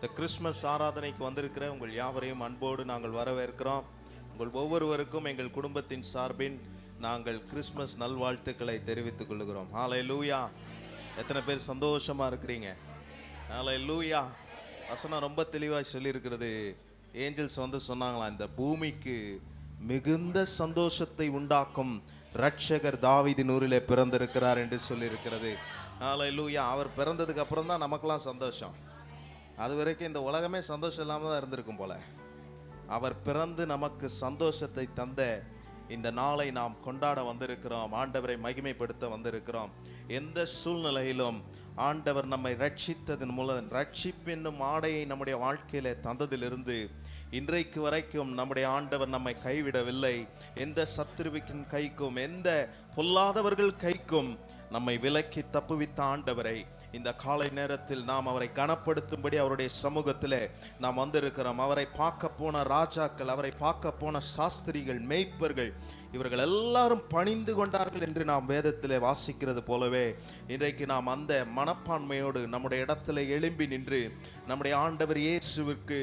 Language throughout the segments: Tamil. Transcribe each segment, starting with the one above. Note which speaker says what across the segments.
Speaker 1: இந்த கிறிஸ்மஸ் ஆராதனைக்கு வந்திருக்கிற உங்கள் யாவரையும் அன்போடு நாங்கள் வரவேற்கிறோம். உங்கள் ஒவ்வொருவருக்கும் எங்கள் குடும்பத்தின் சார்பின் நாங்கள் கிறிஸ்மஸ் நல்வாழ்த்துக்களை தெரிவித்துக் கொள்கிறோம். ஹல்லேலூயா. எத்தனை பேர் சந்தோஷமா இருக்கிறீங்க? ஹல்லேலூயா. வசனம் ரொம்ப தெளிவாக சொல்லியிருக்கிறது. ஏஞ்சல்ஸ் சொன்னாங்களாம், இந்த பூமிக்கு மிகுந்த சந்தோஷத்தை உண்டாக்கும் ரட்சகர் தாவீதின் ஊரிலே பிறந்திருக்கிறார் என்று சொல்லியிருக்கிறது. ஹல்லேலூயா. அவர் பிறந்ததுக்கு அப்புறம் தான் நமக்கெல்லாம் சந்தோஷம். அது வரைக்கும் இந்த உலகமே சந்தோஷம் இல்லாமல் தான் இருந்திருக்கும் போல. அவர் பிறந்து நமக்கு சந்தோஷத்தை தந்த இந்த நாளை நாம் கொண்டாட வந்திருக்கிறோம். ஆண்டவரை மகிமைப்படுத்த வந்திருக்கிறோம். எந்த சூழ்நிலையிலும் ஆண்டவர் நம்மை ரட்சித்ததன் மூலம், ரட்சிப்பு என்னும் ஆடையை நம்முடைய வாழ்க்கையில தந்ததிலிருந்து இன்றைக்கு வரைக்கும் நம்முடைய ஆண்டவர் நம்மை கைவிடவில்லை. எந்த சத்துருவின் கைக்கும், எந்த பொல்லாதவர்கள் கைக்கும் நம்மை விலக்கி தப்புவித்த ஆண்டவரை இந்த காலை நேரத்தில் நாம் அவரை கனப்படுத்தும்படி அவருடைய சமூகத்தில் நாம் வந்திருக்கிறோம். அவரை பார்க்க போன ராஜாக்கள், அவரை பார்க்க போன சாஸ்திரிகள், மேய்ப்பர்கள், இவர்கள் எல்லாரும் பணிந்து கொண்டார்கள் என்று நாம் வேதத்தில் வாசிக்கிறது போலவே இன்றைக்கு நாம் அந்த மனப்பான்மையோடு நம்முடைய இடத்துல எழும்பி நின்று நம்முடைய ஆண்டவர் இயேசுவிற்கு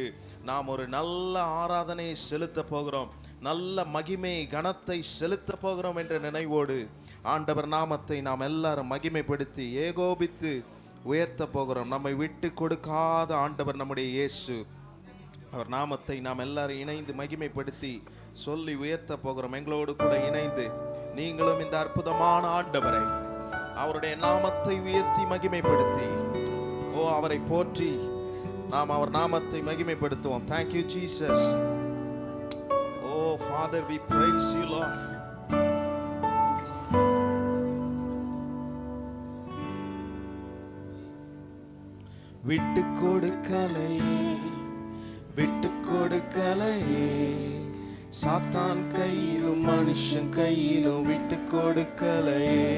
Speaker 1: நாம் ஒரு நல்ல ஆராதனையை செலுத்த போகிறோம், நல்ல மகிமை கனத்தை செலுத்த போகிறோம் என்ற நினைவோடு ஆண்டவர் நாமத்தை நாம் எல்லாரும் மகிமைப்படுத்தி ஏகோபித்து உயர்த்த போகிறோம். நம்மை விட்டு கொடுக்காத ஆண்டவர் நம்முடைய இயேசு. அவர் நாமத்தை நாம் எல்லாரும் இணைந்து மகிமைப்படுத்தி சொல்லி உயர்த்த போகிறோம். எங்களோடு கூட இணைந்து நீங்களும் இந்த அற்புதமான ஆண்டவரை, அவருடைய நாமத்தை உயர்த்தி மகிமைப்படுத்தி அவரை போற்றி நாம் அவர் நாமத்தை மகிமைப்படுத்துவோம். Thank you Jesus. Oh Father, we praise you Lord. விட்டு கொடுக்கலையே, விட்டு கொடுக்கலையே, சாத்தான் கையிலும் மனுஷன் கையிலும் விட்டு கொடுக்கலையே,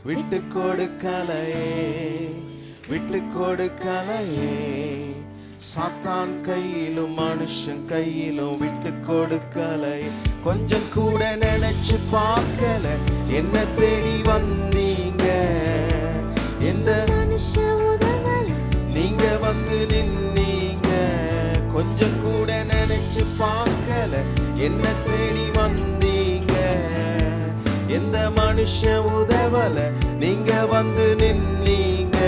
Speaker 1: விட்டு கொடுக்கலையே, விட்டு கொடுக்கலையே, சாத்தான் கையிலும் மனுஷன் கையிலும் விட்டு கொடுக்கலையே. கொஞ்சம் கூட நினைச்சு பார்க்கல, என்ன தேடி வந்தீங்க, எந்த நீங்க வந்து நின்னீங்க. கொஞ்சம் கூட நினைச்சு பார்க்கல, என்ன தேடி வந்தீங்க, எந்த மனுஷன் உதவல, நீங்க வந்து நின்னீங்க.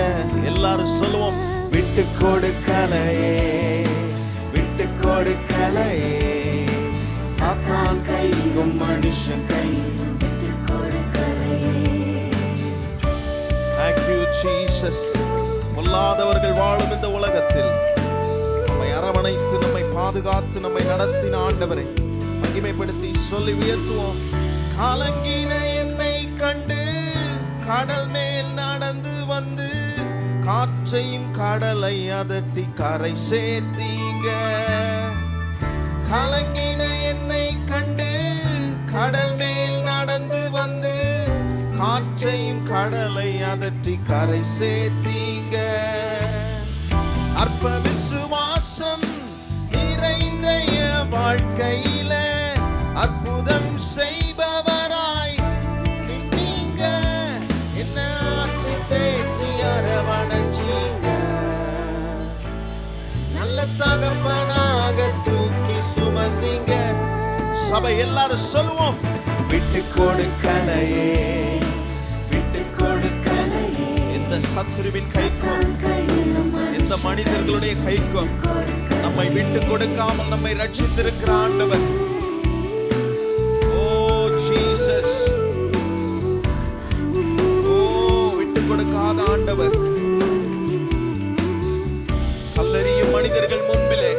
Speaker 1: எல்லாரும் சொல்லுவோம், விட்டு கொடுக்கலையே, விட்டு கொடுக்கலையே, சாத்தான் கையும் மனுஷன் கையும் விட்டு கொடுக்கலையே. Thank you Jesus. பொல்லாதவர்கள் வாழும் இந்த உலகத்தில் நம்மை அரவணைத்து, நம்மை பாதுகாத்து, நம்மை நடத்தின ஆண்டவரை மகிமைப்படுத்தி சொல்லி உயர்த்துவோம். கலங்கின என்னை கண்டு கடல் மேல் நடந்து வந்து காற்றையும் கடலை அதட்டி கரை சேர்த்தீங்க. கலங்கின என்னை கண்டு கடல் மேல் நடந்து வந்து காற்றையும் கடலை அதட்டி கரை சேர்த்தீங்க. அற்ப விசுவாசம் நிறைந்த வாழ்க்கையில அற்புதம் செய்பவராய் நீங்க என்ன ஆட்சி தேற்றி அரவணைச்சீங்க. நல்ல தகப்பனாக தூக்கி சுமந்தீங்க. சபை எல்லாரும் சொல்லுவோம், விட்டு கொடுக்கலையே, விட்டு கொடுக்கலையே, இந்த சத்துருவின் கைக்கும் இந்த மனிதர்களுடைய கைக்கும் நம்மை விட்டு கொடுக்காமல் நம்மை ரட்சித்திருக்கிற ஆண்டவர். ஓ ஜீசஸ், ஓ விட்டு கொடுக்காத ஆண்டவர். கல்லெறியும் மனிதர்கள் முன்பிலே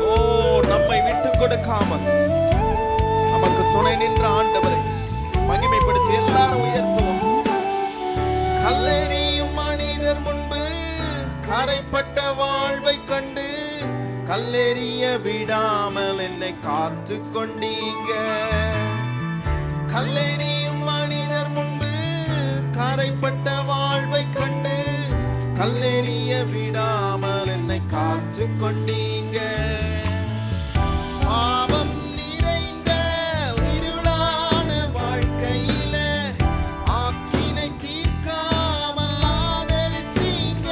Speaker 1: ஓ நம்மை விட்டு கொடுக்காமல் நமக்கு துணை நின்ற ஆண்டவரை மகிமைப்படுத்தி எல்லாரும் உயர்த்துவோம். கல்லெறியும் மனிதர் முன்பு கரைப்பட்ட வாழ்வை கண்டு கல்லெறிய விடாமல் என்னை காத்து கொண்டீங்க. கல்லெறியும் மனிதர் முன்பு கரைப்பட்ட வாழ்வை கண்டு கல்லெறிய விடாமல் என்னை காத்து கொண்டீங்க. பாவம் நிறைந்த இருளான வாழ்க்கையில ஆக்கினை தீர்க்காமல் ஆதரிச்சீங்க.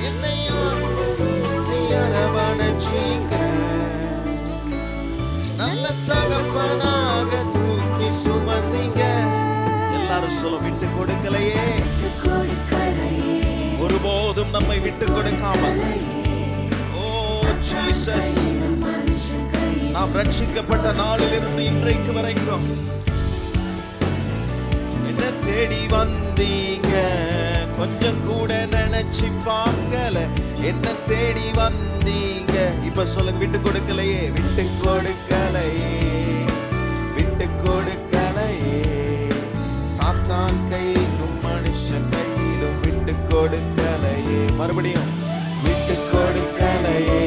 Speaker 1: என்னை சொல்ல விட்டு கொடுக்கலையே, ஒருபோதும் நம்மை விட்டு கொடுக்காமல். ஓ ஜீசஸ், நாம் ரட்சிக்கப்பட்ட நாளிலிருந்து இன்றைக்கு வரைக்கும் என்ன தேடி வந்தீங்க, கொஞ்சம் கூட நினைச்சு பார்க்கல. என்ன தேடி வந்தீங்க, இப்ப சொல்லுங்க விட்டு கொடுக்கலையே, விட்டு கொடுக்கலையே, விட்டு கொடுக்கலையே. சாத்தான் கையிலும் மனுஷன் கையிலும் விட்டு கொடுக்கலையே. மறுபடியும் விட்டு கொடுக்கலையே,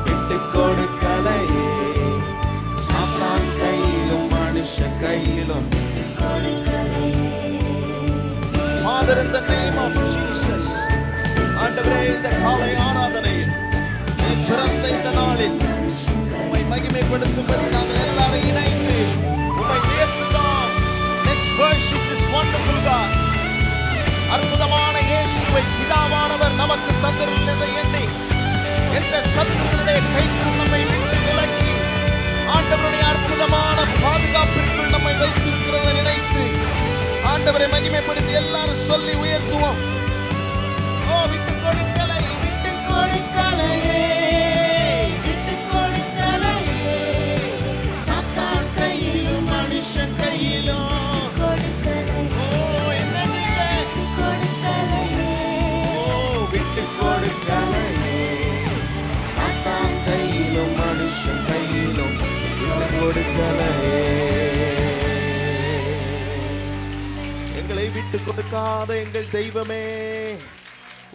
Speaker 1: விட்டு கொடுக்கலையே. சாத்தான் கையிலும் மனுஷன் கையிலும். Father, in the name of Jesus, ஆண்டவரே, இந்த காலை ஆராதனையில் பிறந்த இந்த நாளில் உம்மை மகிமைப்படுத்தும்படி நாங்கள் எல்லாரும் இணைந்து உம்மை உயர்த்துகிறோம். Let's worship this wonderful God. அற்புதமான இயேசுவை பிதாவானவர் நமக்கு தந்திருந்ததை எண்ணி எந்த சத்துருவினுடைய கைக்கும் நம்மை விட்டு விலக்கி ஆண்டவருடைய அற்புதமான பாதுகாப்பிற்குள் நம்மை வைத்திருக்கிறதை நினைத்து ஆண்டவரை மகிமைப்படுத்தி எல்லாரும் சொல்லி உயர்த்துவோம். ஓ விட்டு கொடுக்கலை, விட்டு கொடுக்கலையே, விட்டு கொடுக்கலையே. சாத்தான் கையிலும் மனுஷன் கையிலும் கொடுக்கலையே. ஓ என்ன நீங்க கொடுக்கலையே, ஓ விட்டு கொடுக்கலையே. சாத்தான் கையிலும் மனுஷன் கையிலும் விட்டு கொடுக்கலையே. எங்களை விட்டு கொடுக்காத எங்கள் தெய்வமே,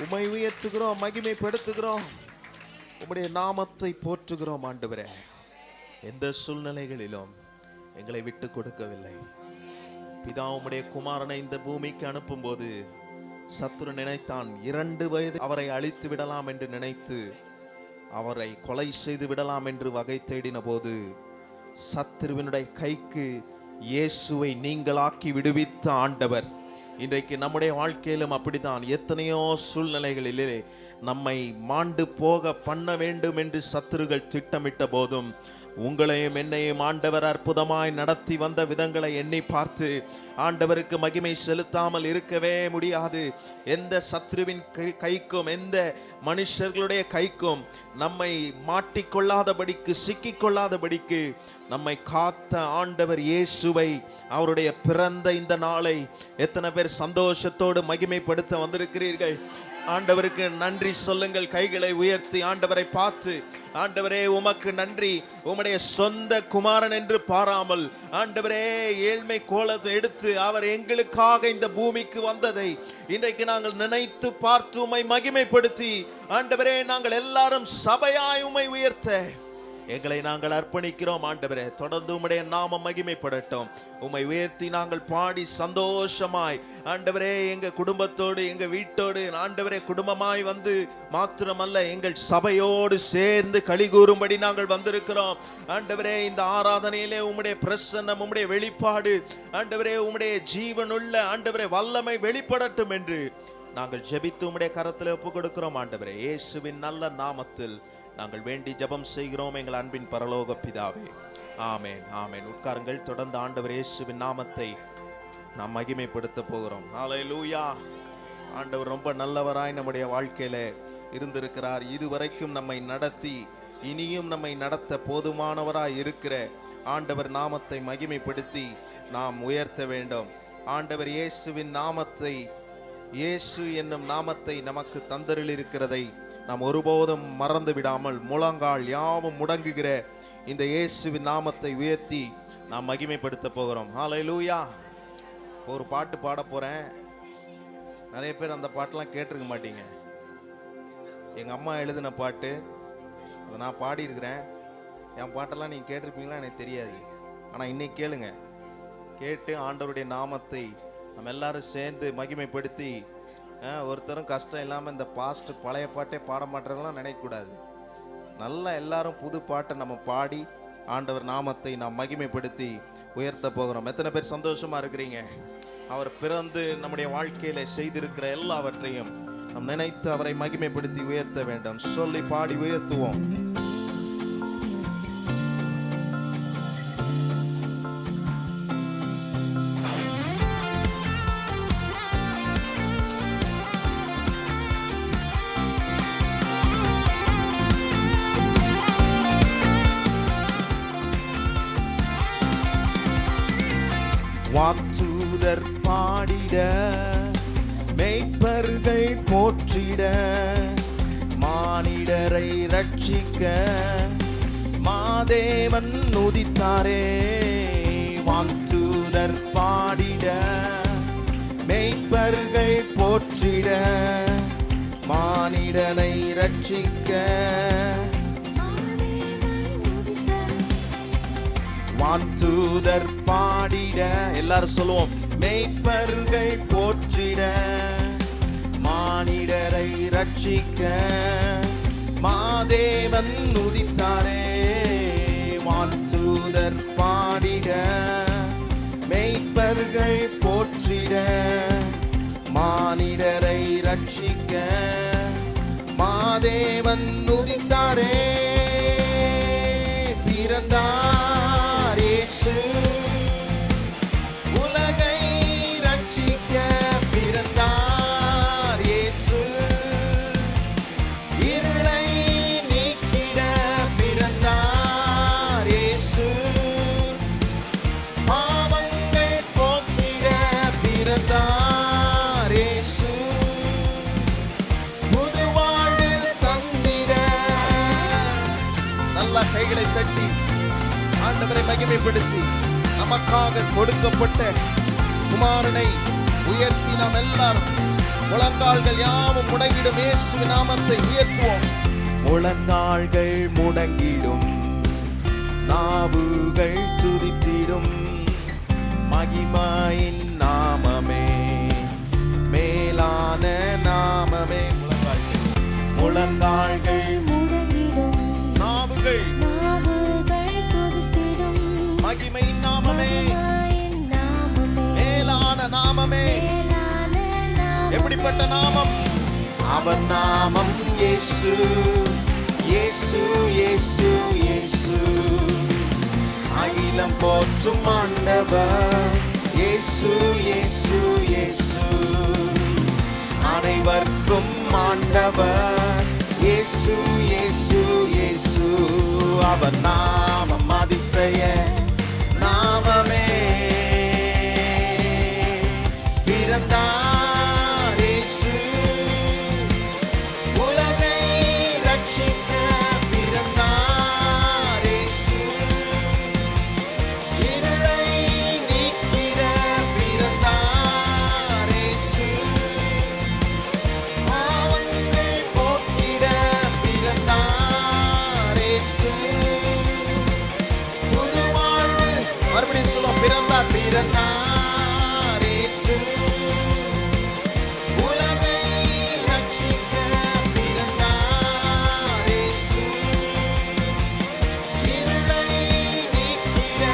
Speaker 1: உம்மை உயர்த்துகிறோம், மகிமைப்படுத்துகிறோம், உம்முடைய நாமத்தை போற்றுகிறோம். ஆண்டவரே, எந்த சூழ்நிலைகளிலும் எங்களை விட்டு கொடுக்கவில்லை. பிதா உம்முடைய குமாரனை இந்த பூமிக்கு அனுப்பும் போது சத்துரு நினைத்தான் 2 வயது அவரை அழித்து விடலாம் என்று நினைத்து அவரை கொலை செய்து விடலாம் என்று வகை தேடின போது சத்துருவினுடைய கைக்கு இயேசுவை நீங்களாக்கி விடுவித்த ஆண்டவர் இன்றைக்கு நம்முடைய வாழ்க்கையிலும் அப்படித்தான். எத்தனையோ சூழ்நிலைகளிலே நம்மை மாண்டு போக பண்ண வேண்டும் என்று சத்துருகள் திட்டமிட்ட போதும் உங்களையும் என்னையும் ஆண்டவர் அற்புதமாய் நடத்தி வந்த விதங்களை எண்ணி பார்த்து ஆண்டவருக்கு மகிமை செலுத்தாமல் இருக்கவே முடியாது. எந்த சத்துருவின் கைக்கும் எந்த மனுஷர்களுடைய கைக்கும் நம்மை மாட்டிக்கொள்ளாதபடிக்கு சிக்கிக்கொள்ளாதபடிக்கு நம்மை காத்த ஆண்டவர் இயேசுவை, அவருடைய பிறந்த இந்த நாளை எத்தனை பேர் சந்தோஷத்தோடு மகிமைப்படுத்த வந்திருக்கிறீர்கள்? ஆண்டவருக்கு நன்றி சொல்லுங்கள். கைகளை உயர்த்தி ஆண்டவரை பார்த்து, ஆண்டவரே உமக்கு நன்றி. உம்முடைய சொந்த குமாரன் என்று பாராமல் ஆண்டவரே ஏழ்மை கோலத்தை எடுத்து அவர் எங்களுக்காக இந்த பூமிக்கு வந்ததை இன்றைக்கு நாங்கள் நினைத்து பார்த்து உம்மை மகிமைப்படுத்தி ஆண்டவரே நாங்கள் எல்லாரும் சபையாய் உம்மை உயர்த்த எங்களை நாங்கள் அர்ப்பணிக்கிறோம். ஆண்டவரே, தொடர்ந்து உம்முடைய நாமம் மகிமைப்படட்டும். உம்மை உயர்த்தி நாங்கள் பாடி சந்தோஷமாய் ஆண்டவரே எங்க குடும்பத்தோடு எங்க வீட்டோடு ஆண்டவரே குடும்பமாய் வந்து மாத்திரமல்ல எங்கள் சபையோடு சேர்ந்து களி கூறும்படி நாங்கள் வந்திருக்கிறோம். ஆண்டவரே, இந்த ஆராதனையிலே உம்முடைய பிரசன்னம், உம்முடைய வெளிப்பாடு ஆண்டவரே, உம்முடைய ஜீவனுள்ள ஆண்டவரே வல்லமை வெளிப்படட்டும் என்று நாங்கள் ஜெபித்து உம்முடைய கரத்தில் ஒப்புக் கொடுக்கிறோம். ஆண்டவரே, இயேசுவின் நல்ல நாமத்தில் நாங்கள் வேண்டி ஜெபம் செய்கிறோம் எங்கள் அன்பின் பரலோக பிதாவே. ஆமேன், ஆமேன். உட்காருங்கள். தொடர்ந்து ஆண்டவர் இயேசுவின் நாமத்தை நாம் மகிமைப்படுத்த போகிறோம். ஹல்லேலூயா. ஆண்டவர் ரொம்ப நல்லவராய் நம்முடைய வாழ்க்கையில இருந்திருக்கிறார். இதுவரைக்கும் நம்மை நடத்தி இனியும் நம்மை நடத்த போதுமானவராய் இருக்கிற ஆண்டவர் நாமத்தை மகிமைப்படுத்தி நாம் உயர்த்த வேண்டும். ஆண்டவர் இயேசுவின் நாமத்தை, இயேசு என்னும் நாமத்தை நமக்கு தந்தருளிருக்கிறதை நாம் ஒருபோதும் மறந்து விடாமல் முழங்கால் யாவும் முடங்குகிற இந்த இயேசுவின் நாமத்தை உயர்த்தி நாம் மகிமைப்படுத்த போகிறோம். ஹல்லேலூயா. ஒரு பாட்டு பாட போறேன். நிறைய பேர் அந்த பாட்டெல்லாம் கேட்டிருக்க மாட்டீங்க. எங்க அம்மா எழுதின பாட்டு, அதை நான் பாடியிருக்கிறேன். என் பாட்டெல்லாம் நீங்கள் கேட்டிருப்பீங்களா எனக்கு தெரியாது. ஆனால் இன்னைக்கு கேளுங்க. கேட்டு ஆண்டவருடைய நாமத்தை நம்ம எல்லாரும் சேர்ந்து மகிமைப்படுத்தி, ஒருத்தரும் கஷ்டம் இல்லாமல் இந்த பாஸ்ட் பழைய பாட்டே பாட மாட்டேறலாம் நினைக்கக்கூடாது. நல்லா எல்லாரும் புது பாட்டை நம்ம பாடி ஆண்டவர் நாமத்தை நாம் மகிமைப்படுத்தி உயர்த்த போகிறோம். எத்தனை பேர் சந்தோஷமா இருக்கிறீங்க? அவர் பிறந்து நம்முடைய வாழ்க்கையில செய்திருக்கிற எல்லாவற்றையும் நாம் நினைத்து அவரை மகிமைப்படுத்தி உயர்த்த வேண்டும். சொல்லி பாடி உயர்த்துவோம். மெய்ப்பர்கள் போற்றிட, மானிடரை ரட்சிக்க மாதேவன் உதித்தாரே. வான்தூதர் பாடிட, மெய்ப்பர்கள் போற்றிட, மானிடனை ரட்சிக்க. வான்தூதர் பாடிட, எல்லாரும் சொல்லுவோம், மெய்ப்பர்கள் போற்றிட, மானிடரை ரட்சிக்க மாதேவன் உதித்தாரே. வான்தூதர் பாடிட, மெய்ப்பர்கள் போற்றிட, மானிடரை ரட்சிக்க மாதேவன் உதித்தாரே. பிறந்தார் இயேசு உலகை ரட்சிக்க, பிறந்தார் இயேசு இருளை நீக்கிட, பிறந்தார் இயேசு பாவங்கள் போக்கிட, பிறந்தார் இயேசு புது வாழ்வில் தந்திட. நல்ல கைகளை தட்டி ஆண்டவரை மகிமைப்படுத்தி நமக்காக கொடுக்கப்பட்ட குமாரனை உயர்த்தி நாம் எல்லாரும் முழங்கால்கள் யாவும் முடங்கிடும் இயேசுவின் நாமத்தை உயர்த்துவோம். முழங்கால்கள் முடங்கிடும், நாவுகள் துதித்திடும், மகிமையின் நாமமே மேலான நாமமே. முழங்கால்கள் முடங்கிடும், நாவுகள் துதித்திடும், மகிமையின் நாமமே மேலான நாமமே. எப்படிப்பட்ட நாமம்? அவர் நாமம் இயேசு, இயேசு, இயேசு, இயேசு. அகிலம் போற்றும் ஆண்டவர் இயேசு, இயேசு, இயேசு. அனைவருக்கும் ஆண்டவர் இயேசு, இயேசு, இயேசு. அவர் நாமம் அதிசய நாமமே. பிறந்தார் இயேசு உலகை ரட்சிக்க, பிறந்தார் இயேசு இருளை நீக்கிட, பிறந்தார் இயேசு பாவங்கள் போக்கிட, பிறந்தார் இயேசு புது வாழ்வு. மறுபடியும் சொல்லுவோம், பிறந்தார், பிறந்தார் இயேசு உலகை ரட்சிக்க, பிறந்தார் இயேசு இருளை நீக்கிட,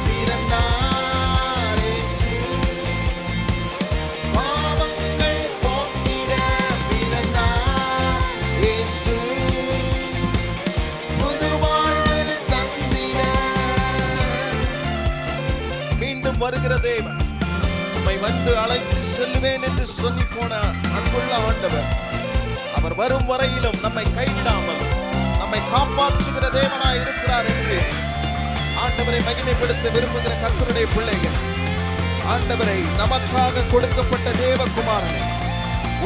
Speaker 1: பிறந்தார் இயேசு பாவங்கள் போக்கிட, பிறந்தார் இயேசு புது வாழ்வு தந்திட. மீண்டும் வருகிற தேவன், உம்மை வந்து அழைத்து செல்லுவேன் என்று சொல்லி போன அன்புள்ள ஆண்டவர், அவர் வரும் வரையிலும் நம்மை கைவிடாமல் நம்மை காப்பாற்றுகிற தேவனாய் இருக்கிறார் என்று ஆண்டவரை மகிமைப்படுத்த விரும்புகிற கர்த்தருடைய பிள்ளைகள், ஆண்டவரை நமக்காக கொடுக்கப்பட்ட தேவகுமாரனை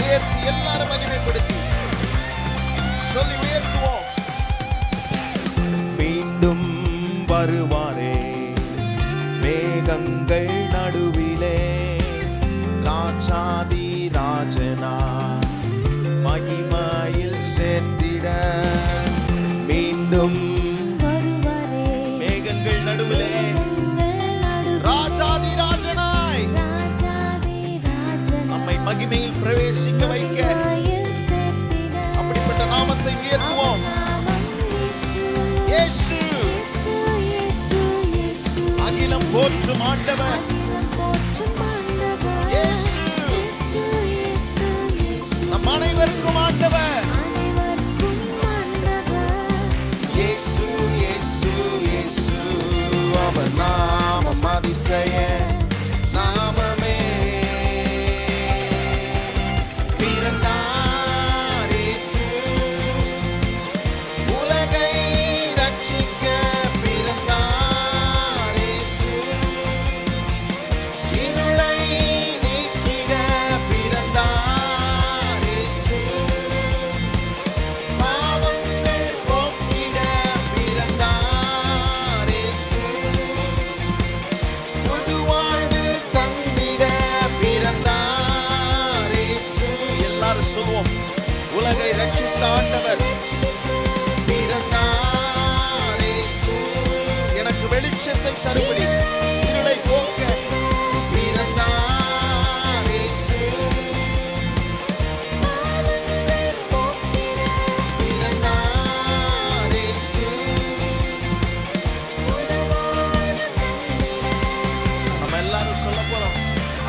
Speaker 1: உயர்த்தி எல்லாரும் மகிமைப்படுத்தி சொல்லி உயர்த்துவோம். மீண்டும் வருவாரே மேகங்கள் நடுவிலே, ராஜாதி ராஜனா மகிமையில் சேர்த்திட. மீண்டும் வருவாரே மேகங்கள் நடுவிலே, ராஜாதி ராஜனாய் நம்மை மகிமையில் பிரவேசிக்க வைக்க அப்படிப்பட்ட நாமத்தை உயர்த்துவோம். இயேசு அகிலம் போற்றும் ஆண்டவர் இயேசு, நம் அனைவருக்கும் ஆண்டவர் இயேசு, இயேசு, இயேசு. அவர் நாமம் அதிசய நாமமே. பிறந்தார் இயேசு உலகை ரட்சிக்க, பிறந்தார் இயேசு மாண்டவர் பிறந்தார் இயேசு. எனக்கு வெளிச்சத்தை தரும்படி இருளை போக்க பிறந்தார் இயேசு. பிறந்தார் இயேசு. நம்ம எல்லாரும் சொல்ல போறோம்,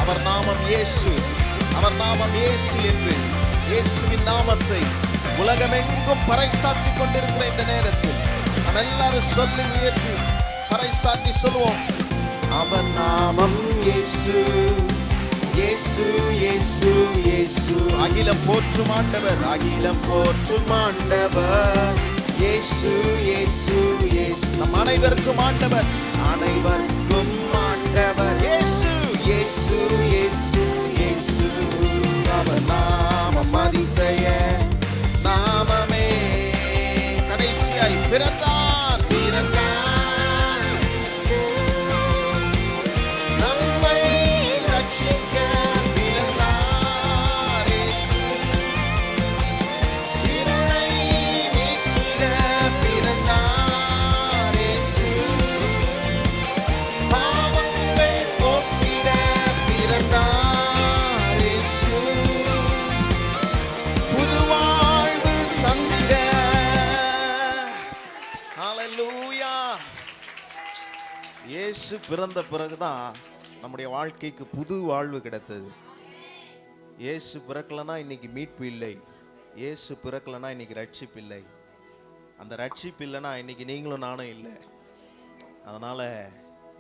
Speaker 1: அவர் நாமம் இயேசு, அவர் நாமம் இயேசு என்று. இயேசுவின் நாமத்தை உலகமெங்கும் பறைசாற்றி கொண்டிருக்கிற இந்த நேரத்தில் நம்ம எல்லாரும் சொல்லி உயர்த்தி பறைசாற்றி சொல்லுவோம், அவர் நாமம் இயேசு, இயேசு, இயேசு, இயேசு. அகிலம் போற்றும் ஆண்டவர், அகிலம் போற்றும் ஆண்டவர் இயேசு, இயேசு, இயேசு. நம் அனைவருக்கும் ஆண்டவர், அனைவருக்கும் ஆண்டவர் இயேசு, இயேசு, இயேசு, இயேசு. அவர் நாமம் அதிசய நாமமே. கடைசியாய் பிறந்தார், பிறந்தார் நம்மை ரட்சிக்க பிறந்தார் இயேசு. இருளை நீக்கிட பிறந்தார் இயேசு. பாவங்கள் போக்கிட பிறந்தார் இயேசு. புது வாழ்வு தந்திட. ஹல்லேலூயா. இயேசு பிறந்த பிறகுதான் நம்முடைய வாழ்க்கைக்கு புது வாழ்வு கிடைத்தது. இயேசு பிறக்கலனா இன்னைக்கு மீட்பு இல்லை. இயேசு பிறக்கலனா இன்னைக்கு ரட்சிப்பு இல்லை. அந்த ரட்சிப்பு இல்லைன்னா இன்னைக்கு நீங்களும் நானும் இல்லை. அதனால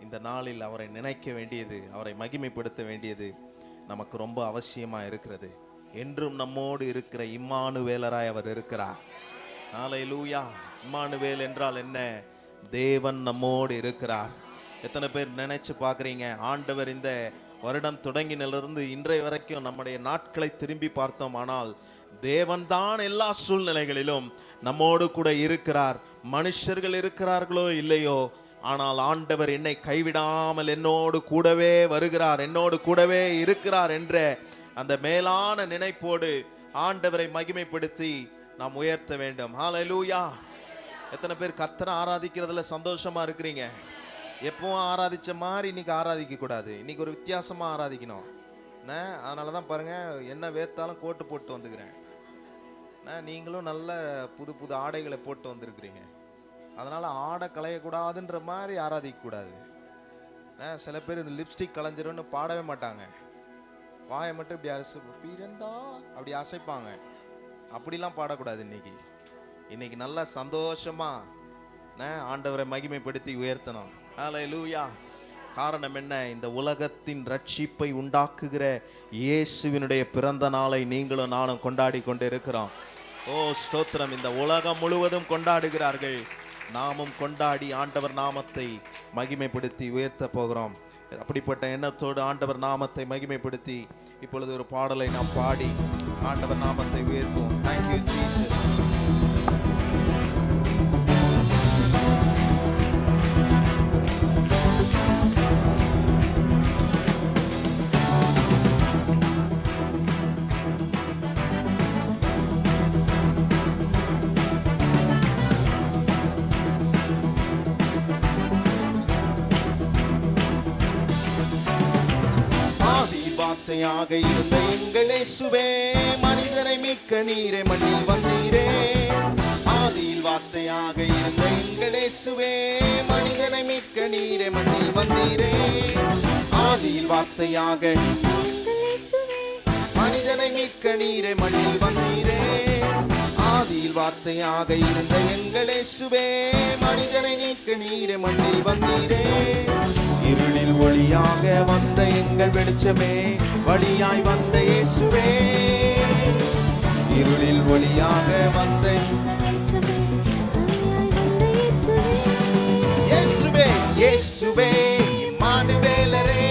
Speaker 1: இந்த நாளில் அவரை நினைக்க வேண்டியது, அவரை மகிமைப்படுத்த வேண்டியது நமக்கு ரொம்ப அவசியமா இருக்கிறது. என்றும் நம்மோடு இருக்கிற இம்மானுவேலராய் அவர் இருக்கிறார். ஹல்லேலூயா. இம்மானுவேல் என்றால் என்ன? தேவன் நம்மோடு இருக்கிறார். எத்தனை பேர் நினைச்சு பார்க்குறீங்க, ஆண்டவர் இந்த வருடம் தொடங்கினிலிருந்து இன்றைய வரைக்கும் நம்முடைய நாட்களை திரும்பி பார்த்தோம், ஆனால் தேவன்தான் எல்லா சூழ்நிலைகளிலும் நம்மோடு கூட இருக்கிறார். மனுஷர்கள் இருக்கிறார்களோ இல்லையோ, ஆனால் ஆண்டவர் என்னை கைவிடாமல் என்னோடு கூடவே வருகிறார், என்னோடு கூடவே இருக்கிறார் என்ற அந்த மேலான நினைப்போடு ஆண்டவரை மகிமைப்படுத்தி நாம் உயர்த்த வேண்டும். ஹல்லேலூயா. எத்தனை பேர் கர்த்தரை ஆராதிக்கிறதுல சந்தோஷமா இருக்கிறீங்க? எப்பவும் ஆராதிச்ச மாதிரி இன்னைக்கு ஆராதிக்க கூடாது, இன்னைக்கு ஒரு வித்தியாசமா ஆராதிக்கணும். அதனால தான் பாருங்க, என்ன வேர்த்தாலும் கோட்டு போட்டு வந்துக்கிறேன். நீங்களும் நல்ல புது புது ஆடைகளை போட்டு வந்திருக்கிறீங்க. அதனால ஆடை களையக்கூடாதுன்ற மாதிரி ஆராதிக்க கூடாது. சில பேர் இந்த லிப்ஸ்டிக் கலைஞ்சிரும்னு பாடவே மாட்டாங்க, வாயை மட்டும் இப்படி பிறந்தா அப்படி அசைப்பாங்க. அப்படிலாம் பாடக்கூடாது. இன்னைக்கு நல்லா சந்தோஷமா ஆண்டவரை மகிமைப்படுத்தி உயர்த்தணும். ஹல்லேலூயா. காரணம் என்ன? இந்த உலகத்தின் ரட்சிப்பை உண்டாக்குகிற இயேசுவினுடைய பிறந்த நாளை நீங்களும் நானும் கொண்டாடி கொண்டு இருக்கிறோம். ஓ ஸ்தோத்திரம். இந்த உலகம் முழுவதும் கொண்டாடுகிறார்கள், நாமும் கொண்டாடி ஆண்டவர் நாமத்தை மகிமைப்படுத்தி உயர்த்த போகிறோம். அப்படிப்பட்ட எண்ணத்தோடு ஆண்டவர் நாமத்தை மகிமைப்படுத்தி இப்பொழுது ஒரு பாடலை நாம் பாடி ஆண்டவர் நாமத்தை உயர்த்துவோம். Thank you Jesus. வார்த்தையாக இருந்த எங்கள் இயேசுவே, மனிதனை மீட்க நீரே மண்ணில் வந்தீரே. ஆதியில் வார்த்தையாக இருந்த எங்கள் இயேசுவே, மனிதனை மீட்க நீரே மண்ணில் வந்தீரே. ஆதியில் வார்த்தையாக மனிதனை மீட்க நீரே மண்ணில் வந்தீரே. ஆதியில் வார்த்தையாக இருந்த எங்கள் இயேசுவே, மனிதனை மீட்க நீரே மண்ணில் வந்தீரே. இருளில் ஒளியாக வந்த எங்கள் வெளிச்சமே, வழியாய் வந்த இயேசுவே. இருளில் ஒளியாக வந்த இயேசுவே, இயேசுவே இம்மானுவேலரே,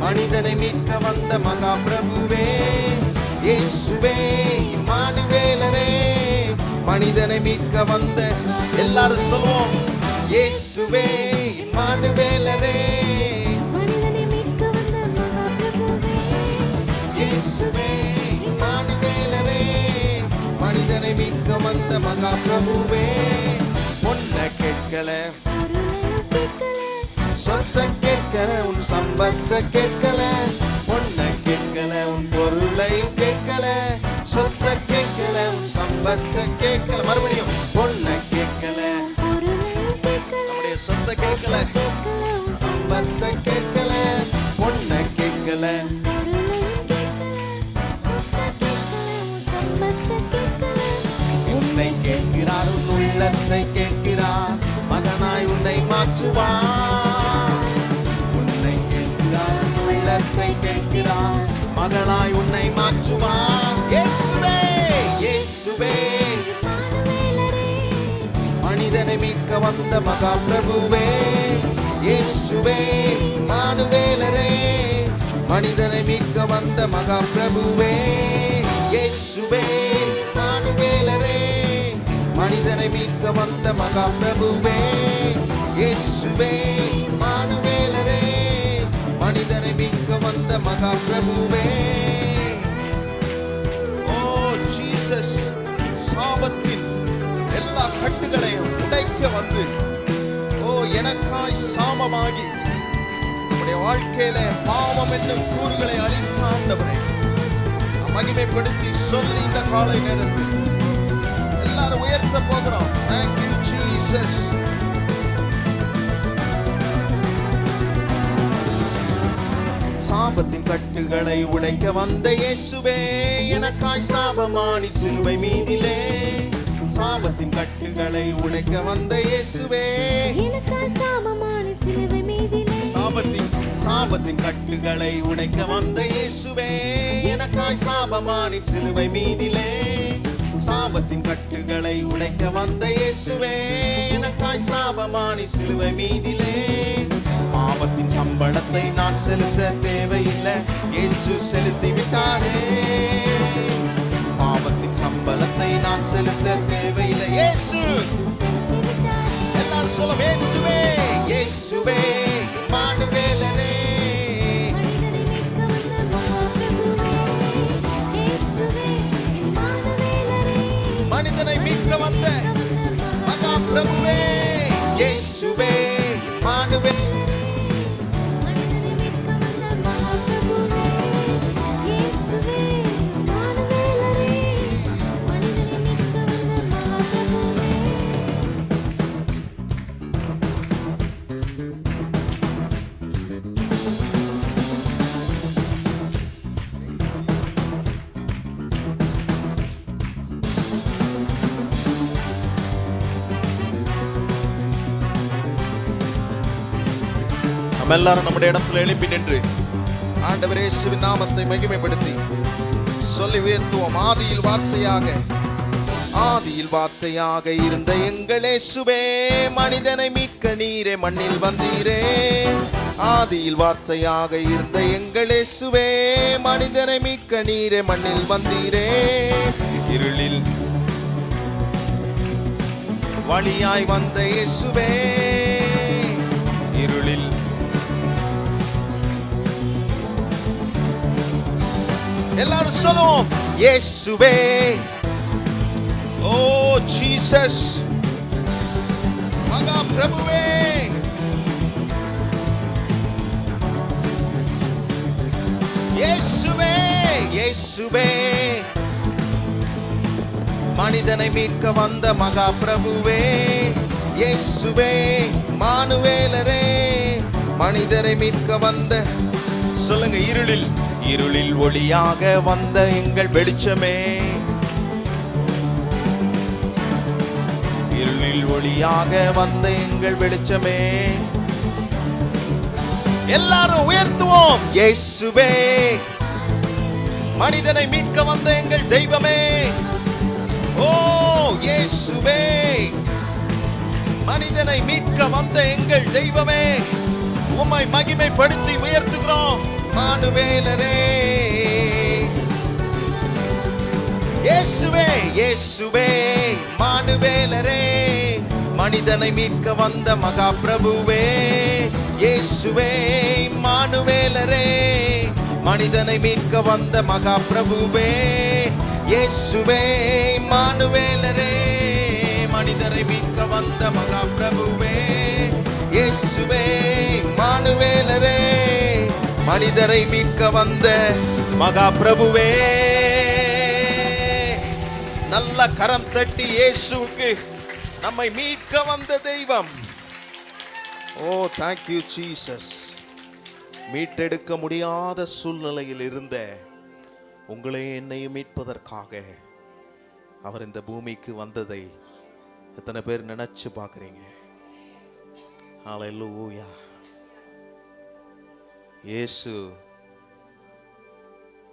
Speaker 1: மனிதனை மீட்க வந்த மகா பிரபுவே. இயேசுவே இம்மானுவேலரே, மனிதனை மீட்க வந்த. எல்லாரும் சொல்லுவோம், இயேசுவே இம்மானுவேலரே, மனிதனை மீட்க வந்த மகா பிரபுவே. இயேசுவே இம்மானுவேலரே, மனிதனை மீட்க வந்த மகா பிரபுவே. உன்னை கேட்கல, சொத்தை கேட்கல, உன் சம்பத்தை கேட்கல. உன்னை கேட்கல, உன் பொருளையும் கேட்கல. சொத்தை கேட்கல, உன் சம்பத்தை கேட்கல. மறுபடியும் உன்னை கேட்கல, நம்முடைய சொத்தை கேட்கல, சம்பத்தை கேட்கல. உன்னை கேட்கல, உன்னை கேட்கிறார், உன் உள்ளத்தை கேட்கிறார். மகனாய் உன்னை மாற்றுவார். உன்னை கேட்கிறார், உன் உள்ளத்தை கேட்கிறார். மகனாய் உன்னை மாற்றுவார். இயேசுவே, இயேசுவே, மனிதனை மீட்க வந்த மகா பிரபுவே. இயேசுவே, இம்மானுவேலரே, மனிதனை மீட்க வந்த மகா பிரபுவே. இயேசுவே, இம்மானுவேலரே, மனிதனை மீட்க வந்த மகா பிரபுவே. இயேசுவே, இம்மானுவேலரே, மனிதனை மீட்க வந்த மகா பிரபுவே. ஓ ஜீசஸ், சாபத்தின் எல்லா கட்டுகளையும் உடைக்க வந்து, ஓ எனக்காய் சாபமாகி நம்முடைய வாழ்க்கையில பாவம் என்னும் கூறுகளை அழித்த ஆண்டவரே, மகிமைப்படுத்தி சொல்லி இந்த காலை நேரத்தில் எல்லாரும் உயர்த்த போகிறோம். Thank you Jesus. சாபத்தின் கட்டுகளை உடைக்க வந்த இயேசுவே, எனக்காய் சாபமானி சிலுவை மீதிலே. சாபத்தின் கட்டுகளை உடைக்க வந்த இயேசுவே, எனக்காய் சாபமானி சிலுவை மீதிலே. சாபத்தின் கட்டுகளை உடைக்க வந்த இயேசுவே, எனக்காய் சாபமானி சிலுவை மீதிலே. சாபத்தின் கட்டுகளை உடைக்க வந்த இயேசுவே, எனக்காய் சாபமானி சிலுவை மீதிலே. பாவத்தின் சம்பளத்தை நான் செலுத்த தேவையில்லை, இயேசு செலுத்தி விட்டாரே. பாவத்தின் சம்பளத்தை நான் செலுத்த தேவையில்லை, இயேசு. எல்லாரும் சொல்லும் இயேசுவே, இயேசுவே, இம்மானுவேலரே, மனிதனை மீட்க வந்த மகா பிரபுவே. இயேசுவே, இம்மானுவேலரே, நம்ம எல்லாரும் நம்முடைய இடத்துல எழுப்பி நின்று ஆண்டவர் இயேசுவின் நாமத்தை மகிமைப்படுத்தி சொல்லி உயர்த்துவோம். ஆதியில் வார்த்தையாக இருந்த எங்கள் இயேசுவே, மனிதனை மீட்க நீரே மண்ணில் வந்தீரே. ஆதியில் வார்த்தையாக இருந்த எங்கள் இயேசுவே, மனிதனை மீட்க நீரே மண்ணில் வந்தீரே. இருளில் வழியாய் வந்த இயேசுவே, இருளில் எல்லாரும் சொல்லுவோம் இயேசுவே. ஓ ஜீசஸ், மகா பிரபுவே, இயேசுவே, இயேசுவே, மனிதனை மீட்க வந்த மகா பிரபுவே. இயேசுவே, இம்மானுவேலரே, மனிதரை மீட்க வந்த. சொல்லுங்க, இருளில் ஒளியாக வந்த எங்கள் வெளிச்சமே. இருளில் ஒளியாக வந்த எங்கள் வெளிச்சமே. எல்லாரும் உயர்த்துவோம் இயேசுவே, மனிதனை மீட்க வந்த எங்கள் தெய்வமே. ஓ இயேசுவே, மனிதனை மீட்க வந்த எங்கள் தெய்வமே, உம்மை மகிமைப்படுத்தி உயர்த்துகிறோம். இம்மானுவேலரே, இயேசுவே, இயேசுவே, இம்மானுவேலரே, மனிதனை மீட்க வந்த மகா பிரபுவே. இயேசுவே, இம்மானுவேலரே, மனிதனை மீட்க வந்த மகா பிரபுவே. இயேசுவே இம்மானுவேலரே, மனிதரை மீட்க வந்த மகா பிரபுவே. இயேசுவே இம்மானுவேலரே, மனிதரை மீட்க வந்த மகா பிரபுவே. நல்ல கரம் தட்டி இயேசுவுக்கு நம்மை மீட்க வந்த தெய்வம். ஓ தேங்க் யூ ஜீசஸ். மீட்டெடுக்க முடியாத சூழ்நிலையில் இருந்த உங்களை என்னையும் மீட்பதற்காக அவர் இந்த பூமிக்கு வந்ததை எத்தனை பேர் நினைச்சு பார்க்குறீங்க? ஹல்லேலூயா. இயேசு